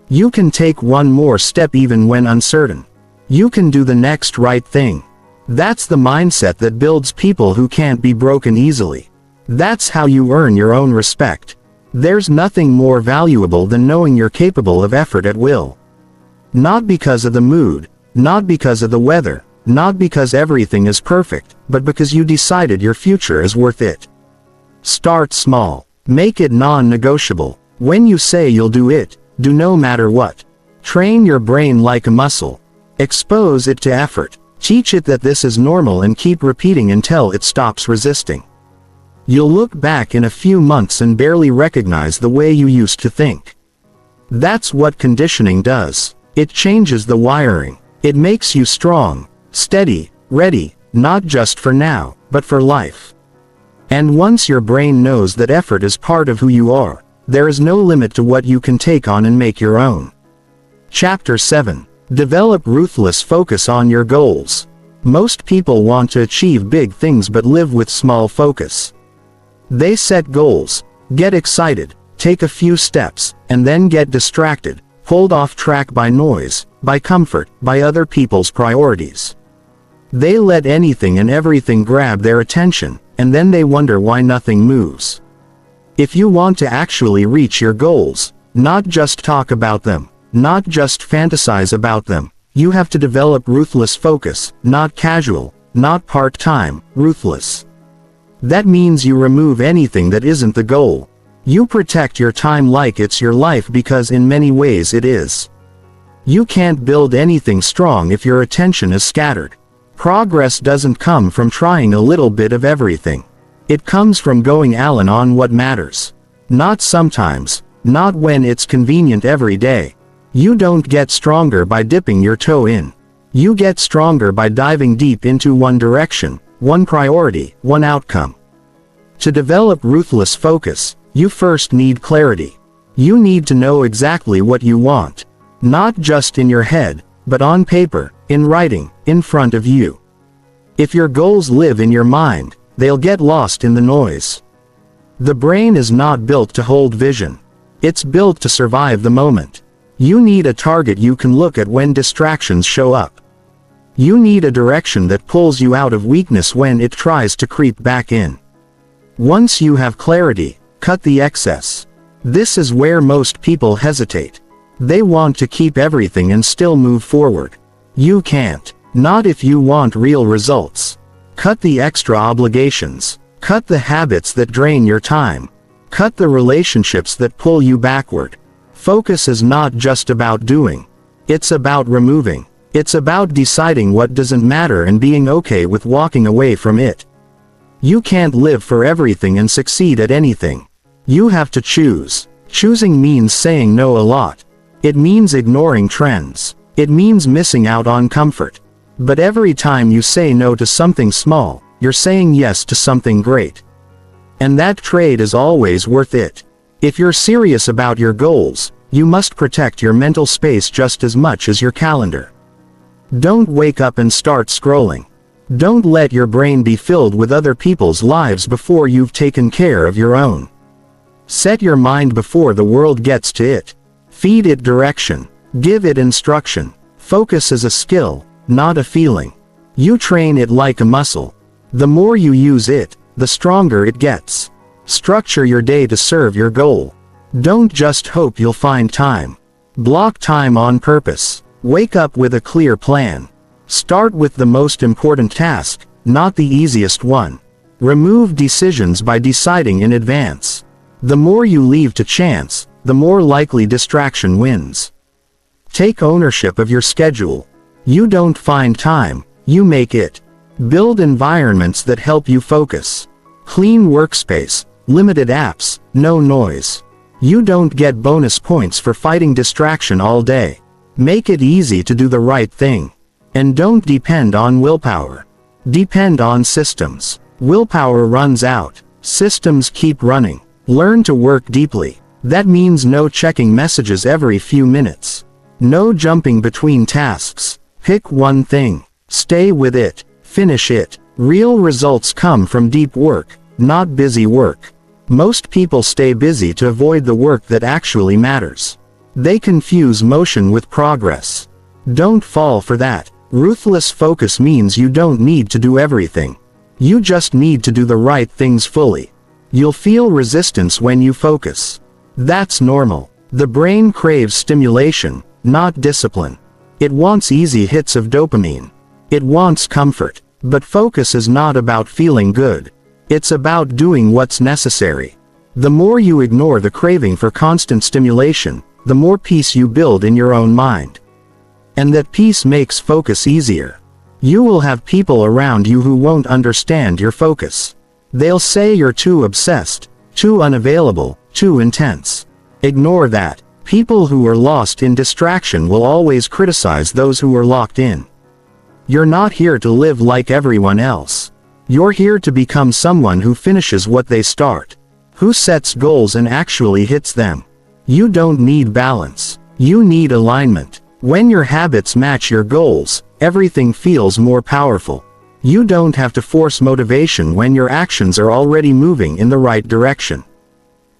You can take one more step even when uncertain. You can do the next right thing. That's the mindset that builds people who can't be broken easily. That's how you earn your own respect. There's nothing more valuable than knowing you're capable of effort at will. Not because of the mood, not because of the weather, not because everything is perfect, but because you decided your future is worth it. Start small. Make it non-negotiable. When you say you'll do it, do no matter what. Train your brain like a muscle. Expose it to effort. Teach it that this is normal and keep repeating until it stops resisting. You'll look back in a few months and barely recognize the way you used to think. That's what conditioning does. It changes the wiring. It makes you strong, steady, ready, not just for now, but for life. And once your brain knows that effort is part of who you are, there is no limit to what you can take on and make your own. Chapter 7. Develop ruthless focus on your goals. Most people want to achieve big things but live with small focus. They set goals, get excited, take a few steps, and then get distracted, pulled off track by noise, by comfort, by other people's priorities. They let anything and everything grab their attention, and then they wonder why nothing moves. If you want to actually reach your goals, not just talk about them, not just fantasize about them, you have to develop ruthless focus, not casual, not part-time, ruthless. That means you remove anything that isn't the goal. You protect your time like it's your life because in many ways it is. You can't build anything strong if your attention is scattered. Progress doesn't come from trying a little bit of everything. It comes from going all in on what matters. Not sometimes, not when it's convenient every day. You don't get stronger by dipping your toe in. You get stronger by diving deep into one direction, one priority, one outcome. To develop ruthless focus, you first need clarity. You need to know exactly what you want. Not just in your head, but on paper, in writing, in front of you. If your goals live in your mind, they'll get lost in the noise. The brain is not built to hold vision. It's built to survive the moment. You need a target you can look at when distractions show up. You need a direction that pulls you out of weakness when it tries to creep back in. Once you have clarity, cut the excess. This is where most people hesitate. They want to keep everything and still move forward. You can't. Not if you want real results. Cut the extra obligations. Cut the habits that drain your time. Cut the relationships that pull you backward. Focus is not just about doing. It's about removing. It's about deciding what doesn't matter and being okay with walking away from it. You can't live for everything and succeed at anything. You have to choose. Choosing means saying no a lot. It means ignoring trends. It means missing out on comfort. But every time you say no to something small, you're saying yes to something great. And that trade is always worth it. If you're serious about your goals, you must protect your mental space just as much as your calendar. Don't wake up and start scrolling. Don't let your brain be filled with other people's lives before you've taken care of your own. Set your mind before the world gets to it. Feed it direction. Give it instruction. Focus is a skill, not a feeling. You train it like a muscle. The more you use it, the stronger it gets. Structure your day to serve your goal. Don't just hope you'll find time. Block time on purpose. Wake up with a clear plan. Start with the most important task, not the easiest one. Remove decisions by deciding in advance. The more you leave to chance, the more likely distraction wins. Take ownership of your schedule. You don't find time, you make it. Build environments that help you focus. Clean workspace, limited apps, no noise. You don't get bonus points for fighting distraction all day. Make it easy to do the right thing. And don't depend on willpower. Depend on systems. Willpower runs out. Systems keep running. Learn to work deeply. That means no checking messages every few minutes. No jumping between tasks. Pick one thing. Stay with it. Finish it. Real results come from deep work, not busy work. Most people stay busy to avoid the work that actually matters. They confuse motion with progress. Don't fall for that. Ruthless focus means you don't need to do everything. You just need to do the right things fully. You'll feel resistance when you focus. That's normal. The brain craves stimulation, not discipline. It wants easy hits of dopamine. It wants comfort. But focus is not about feeling good. It's about doing what's necessary. The more you ignore the craving for constant stimulation, the more peace you build in your own mind. And that peace makes focus easier. You will have people around you who won't understand your focus. They'll say you're too obsessed, too unavailable, too intense. Ignore that. People who are lost in distraction will always criticize those who are locked in. You're not here to live like everyone else. You're here to become someone who finishes what they start. Who sets goals and actually hits them. You don't need balance. You need alignment. When your habits match your goals, everything feels more powerful. You don't have to force motivation when your actions are already moving in the right direction.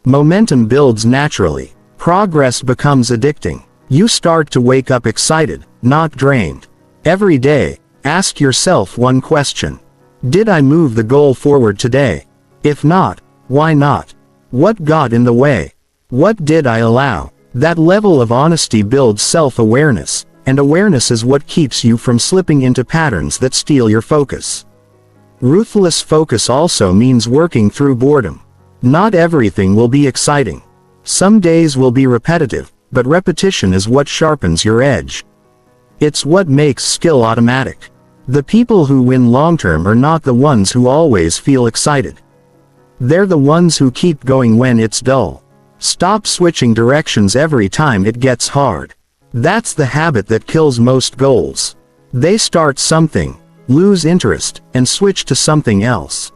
Momentum builds naturally. Progress becomes addicting. You start to wake up excited, not drained. Every day, ask yourself one question. Did I move the goal forward today? If not, why not? What got in the way? What did I allow? That level of honesty builds self-awareness, and awareness is what keeps you from slipping into patterns that steal your focus. Ruthless focus also means working through boredom. Not everything will be exciting. Some days will be repetitive, but repetition is what sharpens your edge. It's what makes skill automatic. The people who win long-term are not the ones who always feel excited. They're the ones who keep going when it's dull. Stop switching directions every time it gets hard. That's the habit that kills most goals. They start something, lose interest, and switch to something else.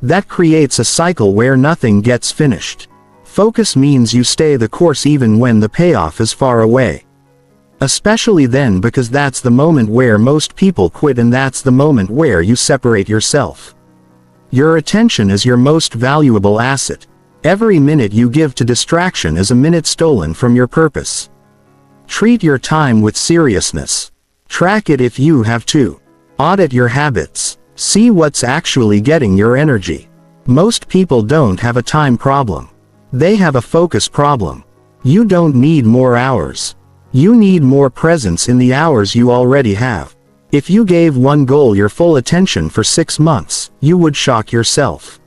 That creates a cycle where nothing gets finished. Focus means you stay the course even when the payoff is far away. Especially then, because that's the moment where most people quit, and that's the moment where you separate yourself. Your attention is your most valuable asset. Every minute you give to distraction is a minute stolen from your purpose. Treat your time with seriousness. Track it if you have to. Audit your habits. See what's actually getting your energy. Most people don't have a time problem. They have a focus problem. You don't need more hours. You need more presence in the hours you already have. If you gave one goal your full attention for 6 months, you would shock yourself.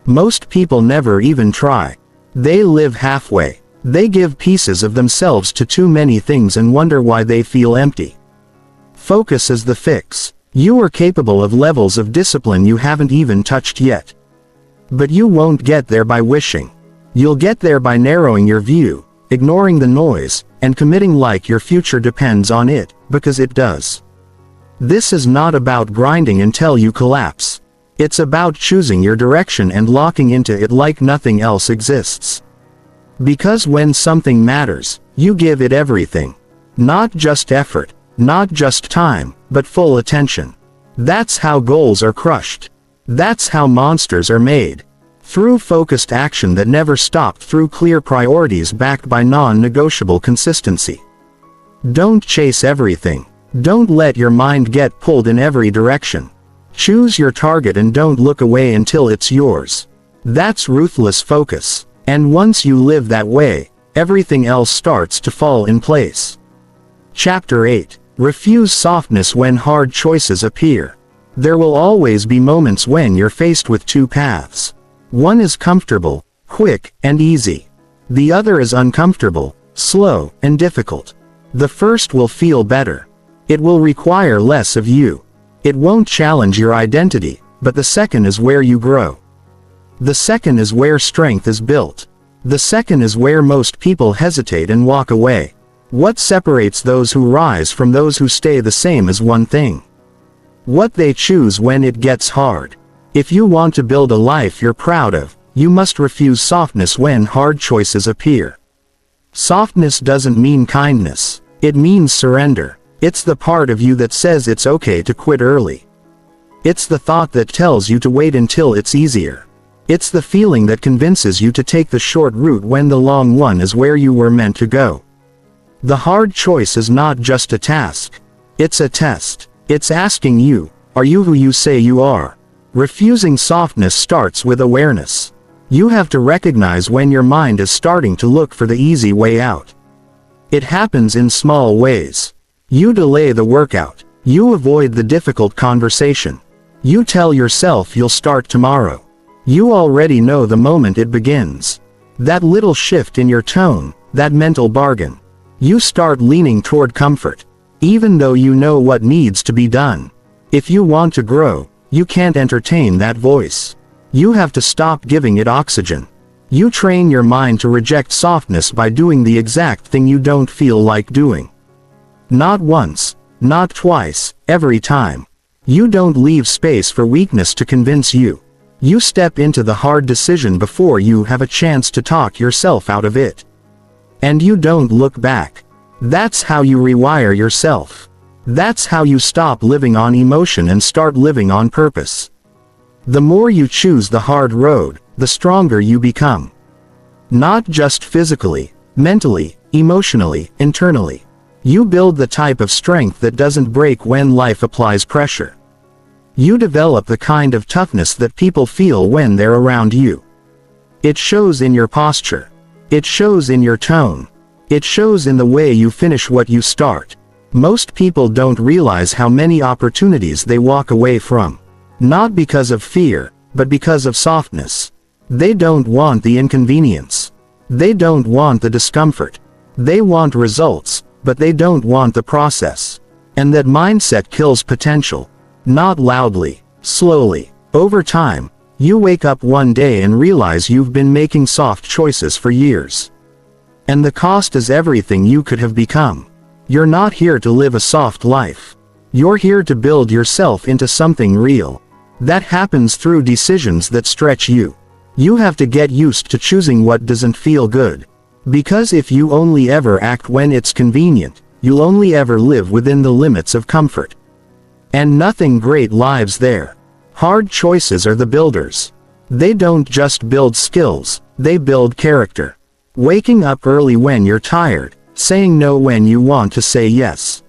Most people never even try. They live halfway. They give pieces of themselves to too many things and wonder why they feel empty. Focus is the fix. You are capable of levels of discipline you haven't even touched yet. But you won't get there by wishing. You'll get there by narrowing your view, ignoring the noise, and committing like your future depends on it, because it does. This is not about grinding until you collapse. It's about choosing your direction and locking into it like nothing else exists. Because when something matters, you give it everything. Not just effort, not just time, but full attention. That's how goals are crushed. That's how monsters are made. Through focused action that never stopped, through clear priorities backed by non-negotiable consistency. Don't chase everything. Don't let your mind get pulled in every direction. Choose your target and don't look away until it's yours. That's ruthless focus. And once you live that way, everything else starts to fall in place. Chapter 8. Refuse softness when hard choices appear. There will always be moments when you're faced with two paths. One is comfortable, quick, and easy. The other is uncomfortable, slow, and difficult. The first will feel better. It will require less of you. It won't challenge your identity, but the second is where you grow. The second is where strength is built. The second is where most people hesitate and walk away. What separates those who rise from those who stay the same is one thing: what they choose when it gets hard. If you want to build a life you're proud of, you must refuse softness when hard choices appear. Softness doesn't mean kindness. It means surrender. It's the part of you that says it's okay to quit early. It's the thought that tells you to wait until it's easier. It's the feeling that convinces you to take the short route when the long one is where you were meant to go. The hard choice is not just a task. It's a test. It's asking you, are you who you say you are? Refusing softness starts with awareness. You have to recognize when your mind is starting to look for the easy way out. It happens in small ways. You delay the workout. You avoid the difficult conversation. You tell yourself you'll start tomorrow. You already know the moment it begins. That little shift in your tone, that mental bargain. You start leaning toward comfort, even though you know what needs to be done. If you want to grow, you can't entertain that voice. You have to stop giving it oxygen. You train your mind to reject softness by doing the exact thing you don't feel like doing. Not once, not twice, every time. You don't leave space for weakness to convince you. You step into the hard decision before you have a chance to talk yourself out of it. And you don't look back. That's how you rewire yourself. That's how you stop living on emotion and start living on purpose. The more you choose the hard road, the stronger you become. Not just physically, mentally, emotionally, internally. You build the type of strength that doesn't break when life applies pressure. You develop the kind of toughness that people feel when they're around you. It shows in your posture. It shows in your tone. It shows in the way you finish what you start. Most people don't realize how many opportunities they walk away from. Not because of fear, but because of softness. They don't want the inconvenience. They don't want the discomfort. They want results, but they don't want the process. And that mindset kills potential. Not loudly, slowly. Over time, you wake up one day and realize you've been making soft choices for years. And the cost is everything you could have become. You're not here to live a soft life. You're here to build yourself into something real. That happens through decisions that stretch you. You have to get used to choosing what doesn't feel good. Because if you only ever act when it's convenient, you'll only ever live within the limits of comfort. And nothing great lives there. Hard choices are the builders. They don't just build skills, they build character. Waking up early when you're tired, saying no when you want to say yes.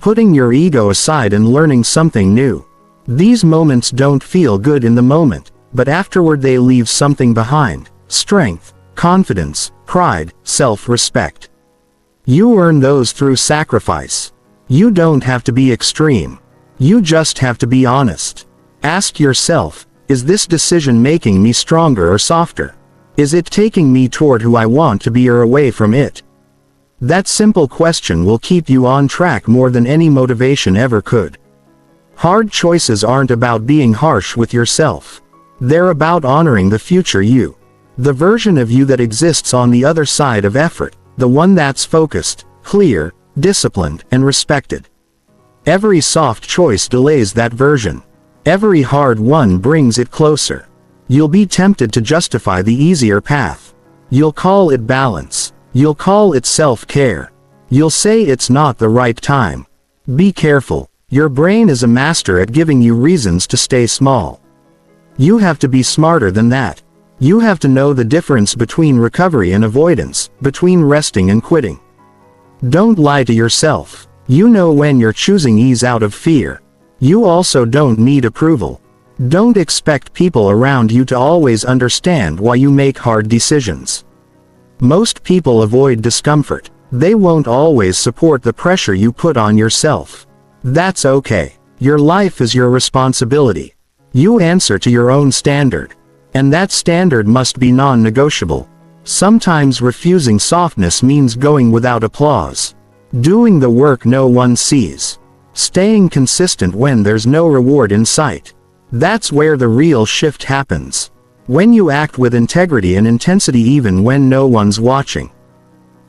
Putting your ego aside and learning something new. These moments don't feel good in the moment, but afterward they leave something behind: strength, confidence, pride, self-respect. You earn those through sacrifice. You don't have to be extreme. You just have to be honest. Ask yourself, is this decision making me stronger or softer? Is it taking me toward who I want to be or away from it? That simple question will keep you on track more than any motivation ever could. Hard choices aren't about being harsh with yourself. They're about honoring the future you. The version of you that exists on the other side of effort, the one that's focused, clear, disciplined, and respected. Every soft choice delays that version. Every hard one brings it closer. You'll be tempted to justify the easier path. You'll call it balance. You'll call it self-care. You'll say it's not the right time. Be careful. Your brain is a master at giving you reasons to stay small. You have to be smarter than that. You have to know the difference between recovery and avoidance, between resting and quitting. Don't lie to yourself. You know when you're choosing ease out of fear. You also don't need approval. Don't expect people around you to always understand why you make hard decisions. Most people avoid discomfort. They won't always support the pressure you put on yourself. That's okay. Your life is your responsibility. You answer to your own standard. And that standard must be non-negotiable. Sometimes refusing softness means going without applause. Doing the work no one sees. Staying consistent when there's no reward in sight. That's where the real shift happens. When you act with integrity and intensity even when no one's watching.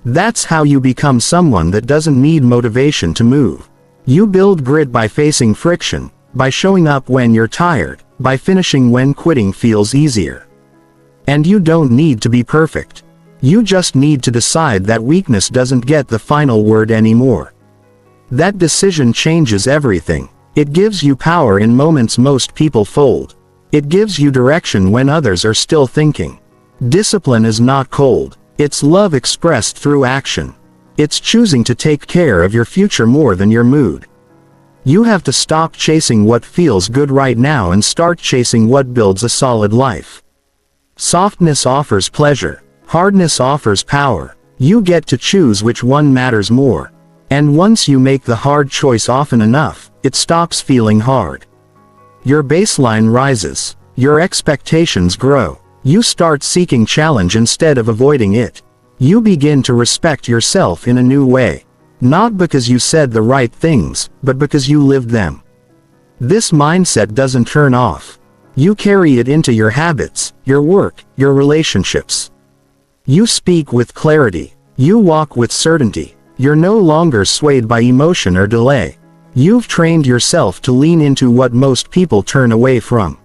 That's how you become someone that doesn't need motivation to move. You build grit by facing friction, by showing up when you're tired, by finishing when quitting feels easier. And you don't need to be perfect. You just need to decide that weakness doesn't get the final word anymore. That decision changes everything. It gives you power in moments most people fold. It gives you direction when others are still thinking. Discipline is not cold. It's love expressed through action. It's choosing to take care of your future more than your mood. You have to stop chasing what feels good right now and start chasing what builds a solid life. Softness offers pleasure. Hardness offers power. You get to choose which one matters more. And once you make the hard choice often enough, it stops feeling hard. Your baseline rises. Your expectations grow. You start seeking challenge instead of avoiding it. You begin to respect yourself in a new way. Not because you said the right things, but because you lived them. This mindset doesn't turn off. You carry it into your habits, your work, your relationships. You speak with clarity. You walk with certainty. You're no longer swayed by emotion or delay. You've trained yourself to lean into what most people turn away from.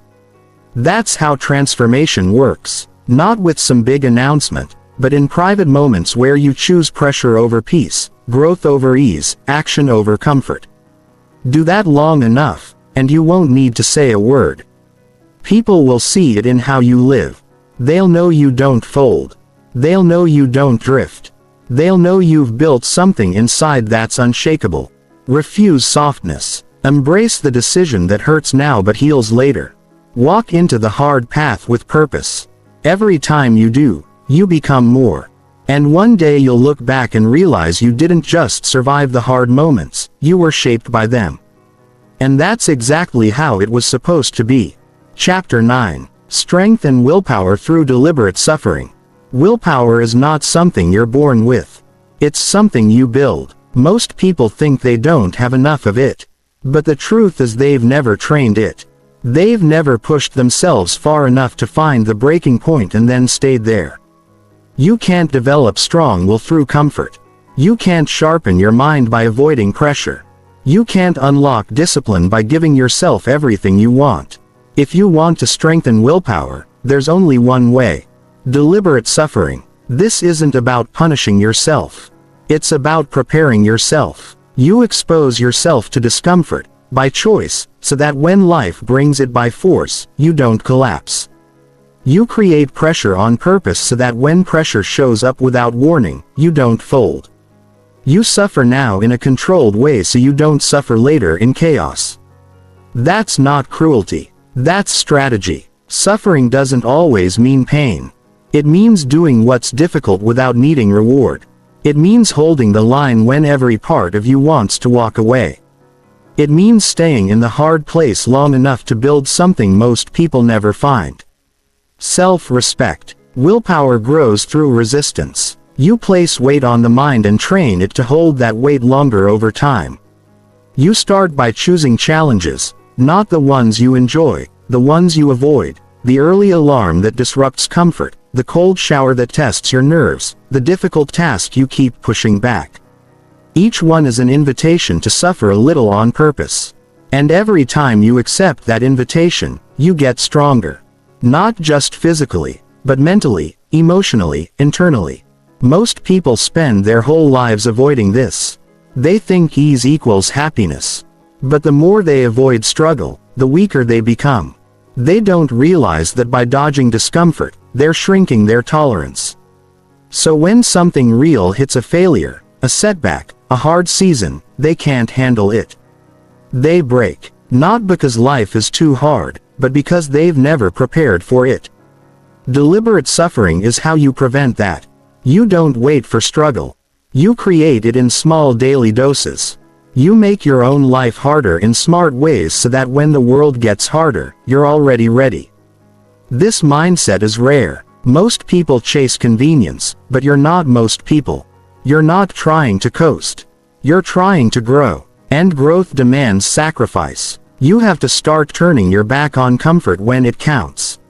That's how transformation works. Not with some big announcement, but in private moments where you choose pressure over peace, growth over ease, action over comfort. Do that long enough, and you won't need to say a word. People will see it in how you live. They'll know you don't fold. They'll know you don't drift. They'll know you've built something inside that's unshakable. Refuse softness. Embrace the decision that hurts now but heals later. Walk into the hard path with purpose. Every time you do, you become more. And one day you'll look back and realize you didn't just survive the hard moments, you were shaped by them. And that's exactly how it was supposed to be. Chapter 9. Strength and Willpower Through Deliberate Suffering. Willpower is not something you're born with. It's something you build. Most people think they don't have enough of it. But the truth is they've never trained it. They've never pushed themselves far enough to find the breaking point and then stayed there. You can't develop strong will through comfort. You can't sharpen your mind by avoiding pressure. You can't unlock discipline by giving yourself everything you want. If you want to strengthen willpower, there's only one way. Deliberate suffering. This isn't about punishing yourself. It's about preparing yourself. You expose yourself to discomfort, by choice, so that when life brings it by force, you don't collapse. You create pressure on purpose so that when pressure shows up without warning, you don't fold. You suffer now in a controlled way so you don't suffer later in chaos. That's not cruelty. That's strategy. Suffering doesn't always mean pain. It means doing what's difficult without needing reward. It means holding the line when every part of you wants to walk away. It means staying in the hard place long enough to build something most people never find. Self-respect. Willpower grows through resistance. You place weight on the mind and train it to hold that weight longer over time. You start by choosing challenges, not the ones you enjoy, the ones you avoid, the early alarm that disrupts comfort, the cold shower that tests your nerves, the difficult task you keep pushing back. Each one is an invitation to suffer a little on purpose. And every time you accept that invitation, you get stronger. Not just physically, but mentally, emotionally, internally. Most people spend their whole lives avoiding this. They think ease equals happiness. But the more they avoid struggle, the weaker they become. They don't realize that by dodging discomfort, they're shrinking their tolerance. So when something real hits a failure, a setback, a hard season, they can't handle it. They break, not because life is too hard, but because they've never prepared for it. Deliberate suffering is how you prevent that. You don't wait for struggle. You create it in small daily doses. You make your own life harder in smart ways so that when the world gets harder, you're already ready. This mindset is rare. Most people chase convenience, but you're not most people. You're not trying to coast. You're trying to grow. And growth demands sacrifice. You have to start turning your back on comfort when it counts.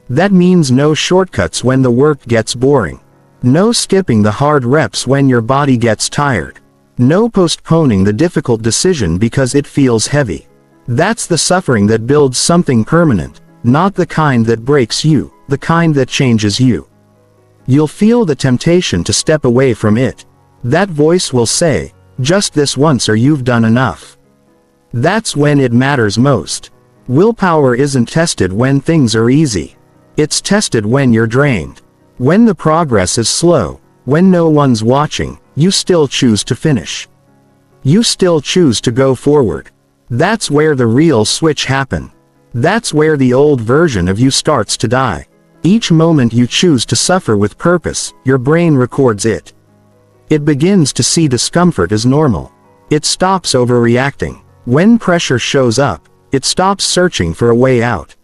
That means no shortcuts when the work gets boring. No skipping the hard reps when your body gets tired. No postponing the difficult decision because it feels heavy. That's the suffering that builds something permanent, not the kind that breaks you, the kind that changes you. You'll feel the temptation to step away from it. That voice will say, just this once or you've done enough. That's when it matters most. Willpower isn't tested when things are easy. It's tested when you're drained. When the progress is slow, when no one's watching, you still choose to finish. You still choose to go forward. That's where the real switch happens. That's where the old version of you starts to die. Each moment you choose to suffer with purpose, your brain records it. It begins to see discomfort as normal. It stops overreacting. When pressure shows up, it stops searching for a way out.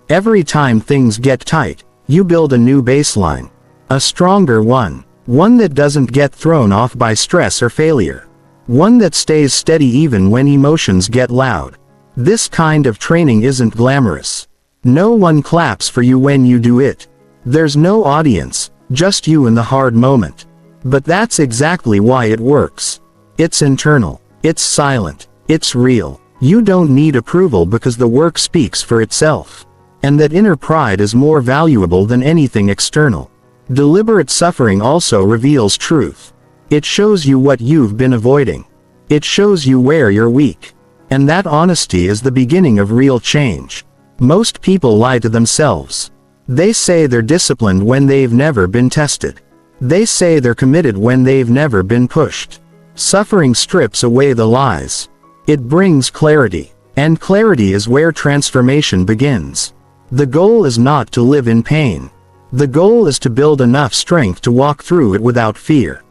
Every time things get tight, you build a new baseline. A stronger one. One that doesn't get thrown off by stress or failure. One that stays steady even when emotions get loud. This kind of training isn't glamorous. No one claps for you when you do it. There's no audience, just you in the hard moment. But that's exactly why it works. It's internal. It's silent. It's real. You don't need approval because the work speaks for itself. And that inner pride is more valuable than anything external. Deliberate suffering also reveals truth. It shows you what you've been avoiding. It shows you where you're weak. And that honesty is the beginning of real change. Most people lie to themselves. They say they're disciplined when they've never been tested. They say they're committed when they've never been pushed. Suffering strips away the lies. It brings clarity. And clarity is where transformation begins. The goal is not to live in pain. The goal is to build enough strength to walk through it without fear.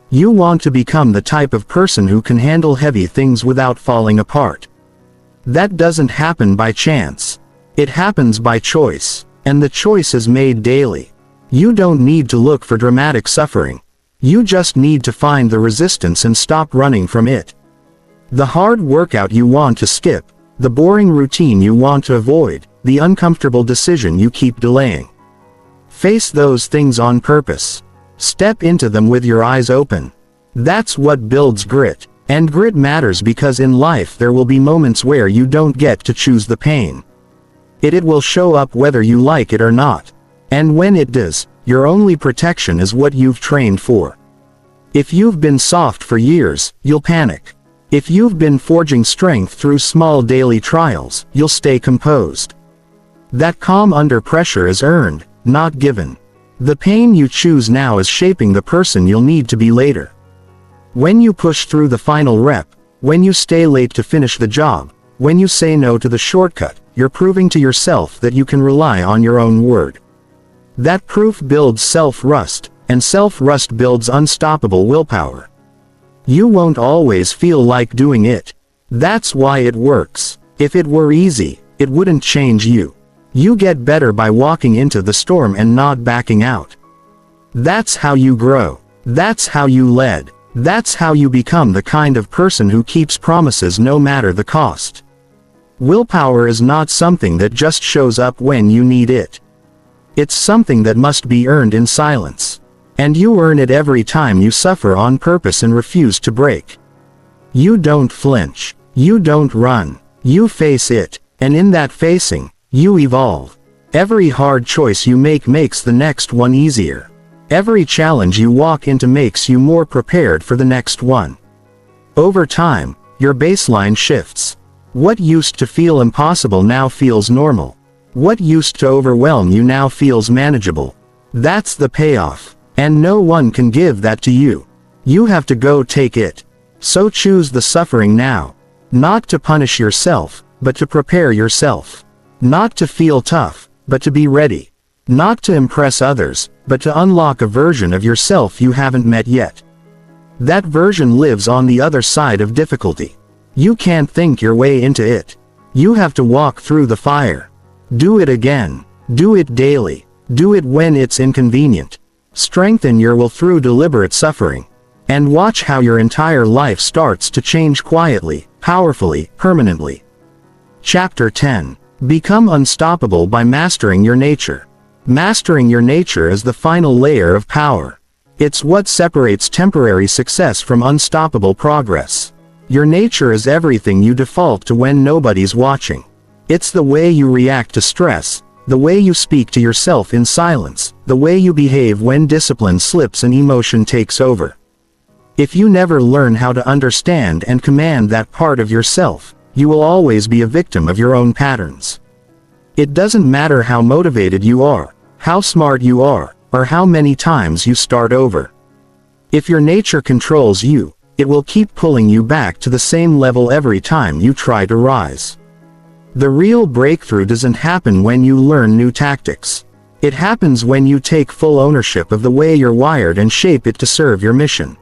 You want to become the type of person who can handle heavy things without falling apart. That doesn't happen by chance. It happens by choice. And the choice is made daily. You don't need to look for dramatic suffering. You just need to find the resistance and stop running from it. The hard workout you want to skip, the boring routine you want to avoid, the uncomfortable decision you keep delaying. Face those things on purpose. Step into them with your eyes open. That's what builds grit. And grit matters because in life there will be moments where you don't get to choose the pain. It will show up whether you like it or not. And when it does, your only protection is what you've trained for. If you've been soft for years, you'll panic. If you've been forging strength through small daily trials, you'll stay composed. That calm under pressure is earned, not given. The pain you choose now is shaping the person you'll need to be later. When you push through the final rep, when you stay late to finish the job, when you say no to the shortcut, you're proving to yourself that you can rely on your own word. That proof builds self-trust, and self-trust builds unstoppable willpower. You won't always feel like doing it. That's why it works. If it were easy, it wouldn't change you. You get better by walking into the storm and not backing out. That's how you grow. That's how you lead. That's how you become the kind of person who keeps promises no matter the cost. Willpower is not something that just shows up when you need it. It's something that must be earned in silence. And you earn it every time you suffer on purpose and refuse to break. You don't flinch. You don't run. You face it. And in that facing, you evolve. Every hard choice you make makes the next one easier. Every challenge you walk into makes you more prepared for the next one. Over time, your baseline shifts. What used to feel impossible now feels normal. What used to overwhelm you now feels manageable. That's the payoff. And no one can give that to you. You have to go take it. So choose the suffering now. Not to punish yourself, but to prepare yourself. Not to feel tough, but to be ready. Not to impress others, but to unlock a version of yourself you haven't met yet. That version lives on the other side of difficulty. You can't think your way into it. You have to walk through the fire. Do it again. Do it daily. Do it when it's inconvenient. Strengthen your will through deliberate suffering. And watch how your entire life starts to change quietly, powerfully, permanently. Chapter 10. Become unstoppable by mastering your nature. Mastering your nature is the final layer of power. It's what separates temporary success from unstoppable progress. Your nature is everything you default to when nobody's watching. It's the way you react to stress, the way you speak to yourself in silence, the way you behave when discipline slips and emotion takes over. If you never learn how to understand and command that part of yourself, you will always be a victim of your own patterns. It doesn't matter how motivated you are, how smart you are, or how many times you start over. If your nature controls you, it will keep pulling you back to the same level every time you try to rise. The real breakthrough doesn't happen when you learn new tactics. It happens when you take full ownership of the way you're wired and shape it to serve your mission.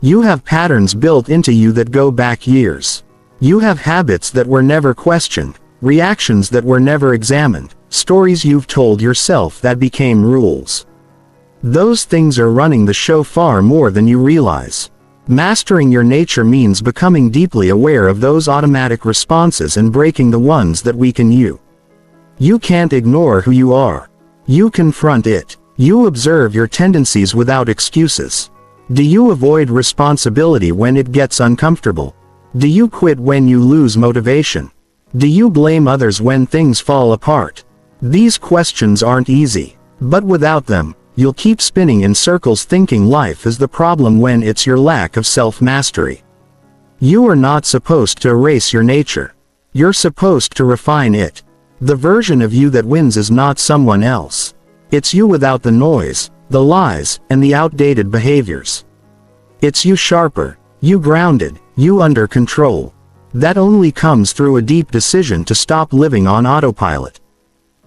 You have patterns built into you that go back years. You have habits that were never questioned, reactions that were never examined, stories you've told yourself that became rules. Those things are running the show far more than you realize. Mastering your nature means becoming deeply aware of those automatic responses and breaking the ones that weaken you. You can't ignore who you are. You confront it. You observe your tendencies without excuses. Do you avoid responsibility when it gets uncomfortable? Do you quit when you lose motivation? Do you blame others when things fall apart? These questions aren't easy, but without them, you'll keep spinning in circles thinking life is the problem when it's your lack of self-mastery. You are not supposed to erase your nature. You're supposed to refine it. The version of you that wins is not someone else. It's you without the noise, the lies, and the outdated behaviors. It's you sharper, you grounded, you under control. That only comes through a deep decision to stop living on autopilot.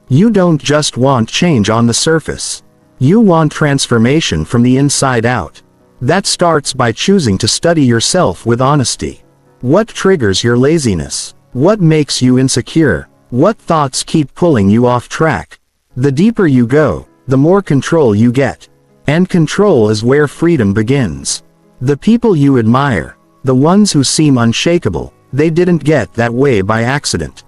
You don't just want change on the surface. You want transformation from the inside out. That starts by choosing to study yourself with honesty. What triggers your laziness? What makes you insecure? What thoughts keep pulling you off track? The deeper you go, the more control you get. And control is where freedom begins. The people you admire, the ones who seem unshakable, they didn't get that way by accident.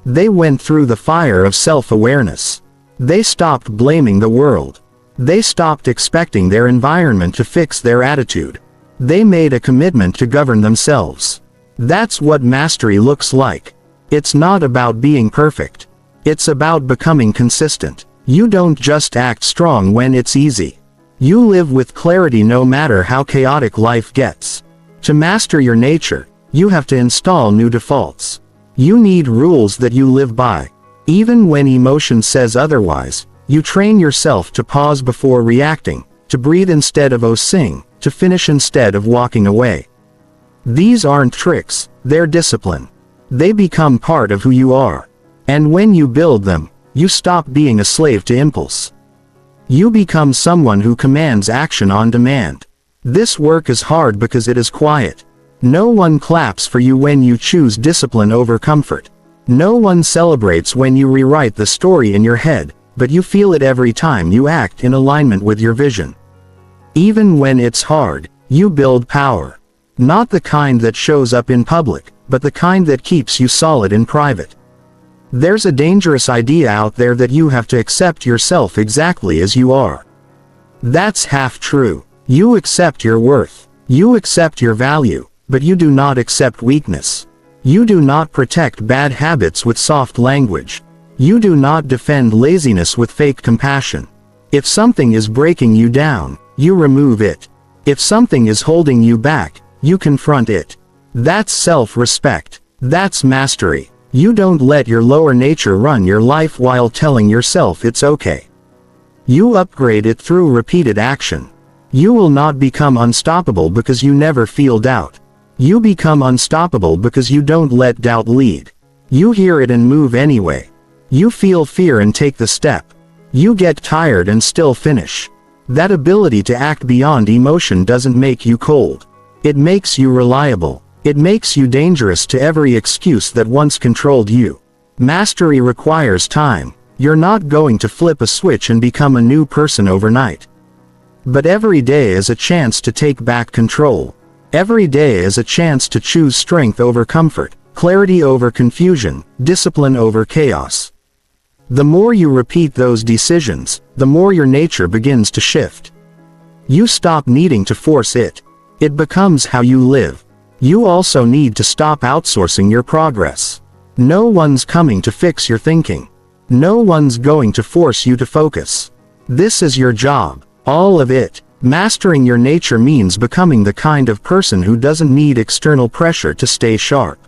They went through the fire of self-awareness. They stopped blaming the world. They stopped expecting their environment to fix their attitude. They made a commitment to govern themselves. That's what mastery looks like. It's not about being perfect. It's about becoming consistent. You don't just act strong when it's easy. You live with clarity no matter how chaotic life gets. To master your nature, you have to install new defaults. You need rules that you live by. Even when emotion says otherwise, you train yourself to pause before reacting, to breathe instead of oh-sing, to finish instead of walking away. These aren't tricks, they're discipline. They become part of who you are. And when you build them, you stop being a slave to impulse. You become someone who commands action on demand. This work is hard because it is quiet. No one claps for you when you choose discipline over comfort. No one celebrates when you rewrite the story in your head, but you feel it every time you act in alignment with your vision. Even when it's hard, you build power. Not the kind that shows up in public, but the kind that keeps you solid in private. There's a dangerous idea out there that you have to accept yourself exactly as you are. That's half true. You accept your worth. You accept your value, but you do not accept weakness. You do not protect bad habits with soft language. You do not defend laziness with fake compassion. If something is breaking you down, you remove it. If something is holding you back, you confront it. That's self-respect. That's mastery. You don't let your lower nature run your life while telling yourself it's okay. You upgrade it through repeated action. You will not become unstoppable because you never feel doubt. You become unstoppable because you don't let doubt lead. You hear it and move anyway. You feel fear and take the step. You get tired and still finish. That ability to act beyond emotion doesn't make you cold. It makes you reliable. It makes you dangerous to every excuse that once controlled you. Mastery requires time. You're not going to flip a switch and become a new person overnight. But every day is a chance to take back control. Every day is a chance to choose strength over comfort, clarity over confusion, discipline over chaos. The more you repeat those decisions, the more your nature begins to shift. You stop needing to force it. It becomes how you live. You also need to stop outsourcing your progress. No one's coming to fix your thinking. No one's going to force you to focus. This is your job, all of it. Mastering your nature means becoming the kind of person who doesn't need external pressure to stay sharp.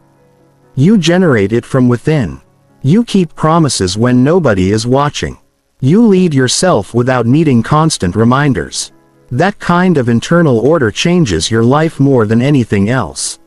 You generate it from within. You keep promises when nobody is watching. You lead yourself without needing constant reminders. That kind of internal order changes your life more than anything else.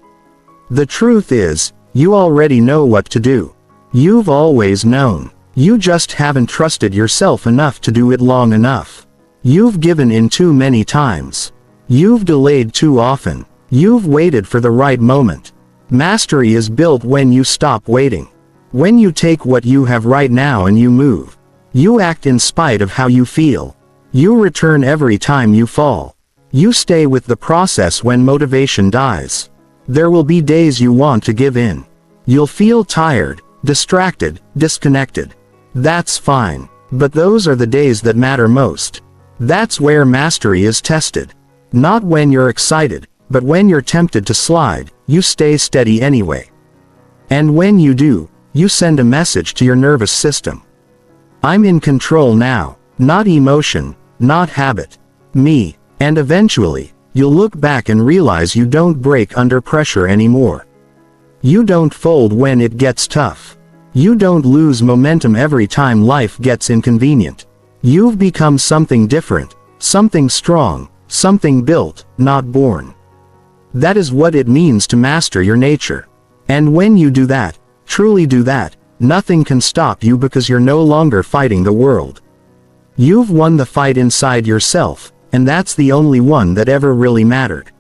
The truth is, you already know what to do. You've always known. You just haven't trusted yourself enough to do it long enough. You've given in too many times. You've delayed too often. You've waited for the right moment. Mastery is built when you stop waiting. When you take what you have right now and you move. You act in spite of how you feel. You return every time you fall. You stay with the process when motivation dies. There will be days you want to give in. You'll feel tired, distracted, disconnected. That's fine. But those are the days that matter most. That's where mastery is tested. Not when you're excited, but when you're tempted to slide, you stay steady anyway. And when you do, you send a message to your nervous system. I'm in control now, not emotion, not habit. Me. And eventually, you'll look back and realize you don't break under pressure anymore. You don't fold when it gets tough. You don't lose momentum every time life gets inconvenient. You've become something different, something strong, something built, not born. That is what it means to master your nature. And when you do that, truly do that, nothing can stop you because you're no longer fighting the world. You've won the fight inside yourself, and that's the only one that ever really mattered.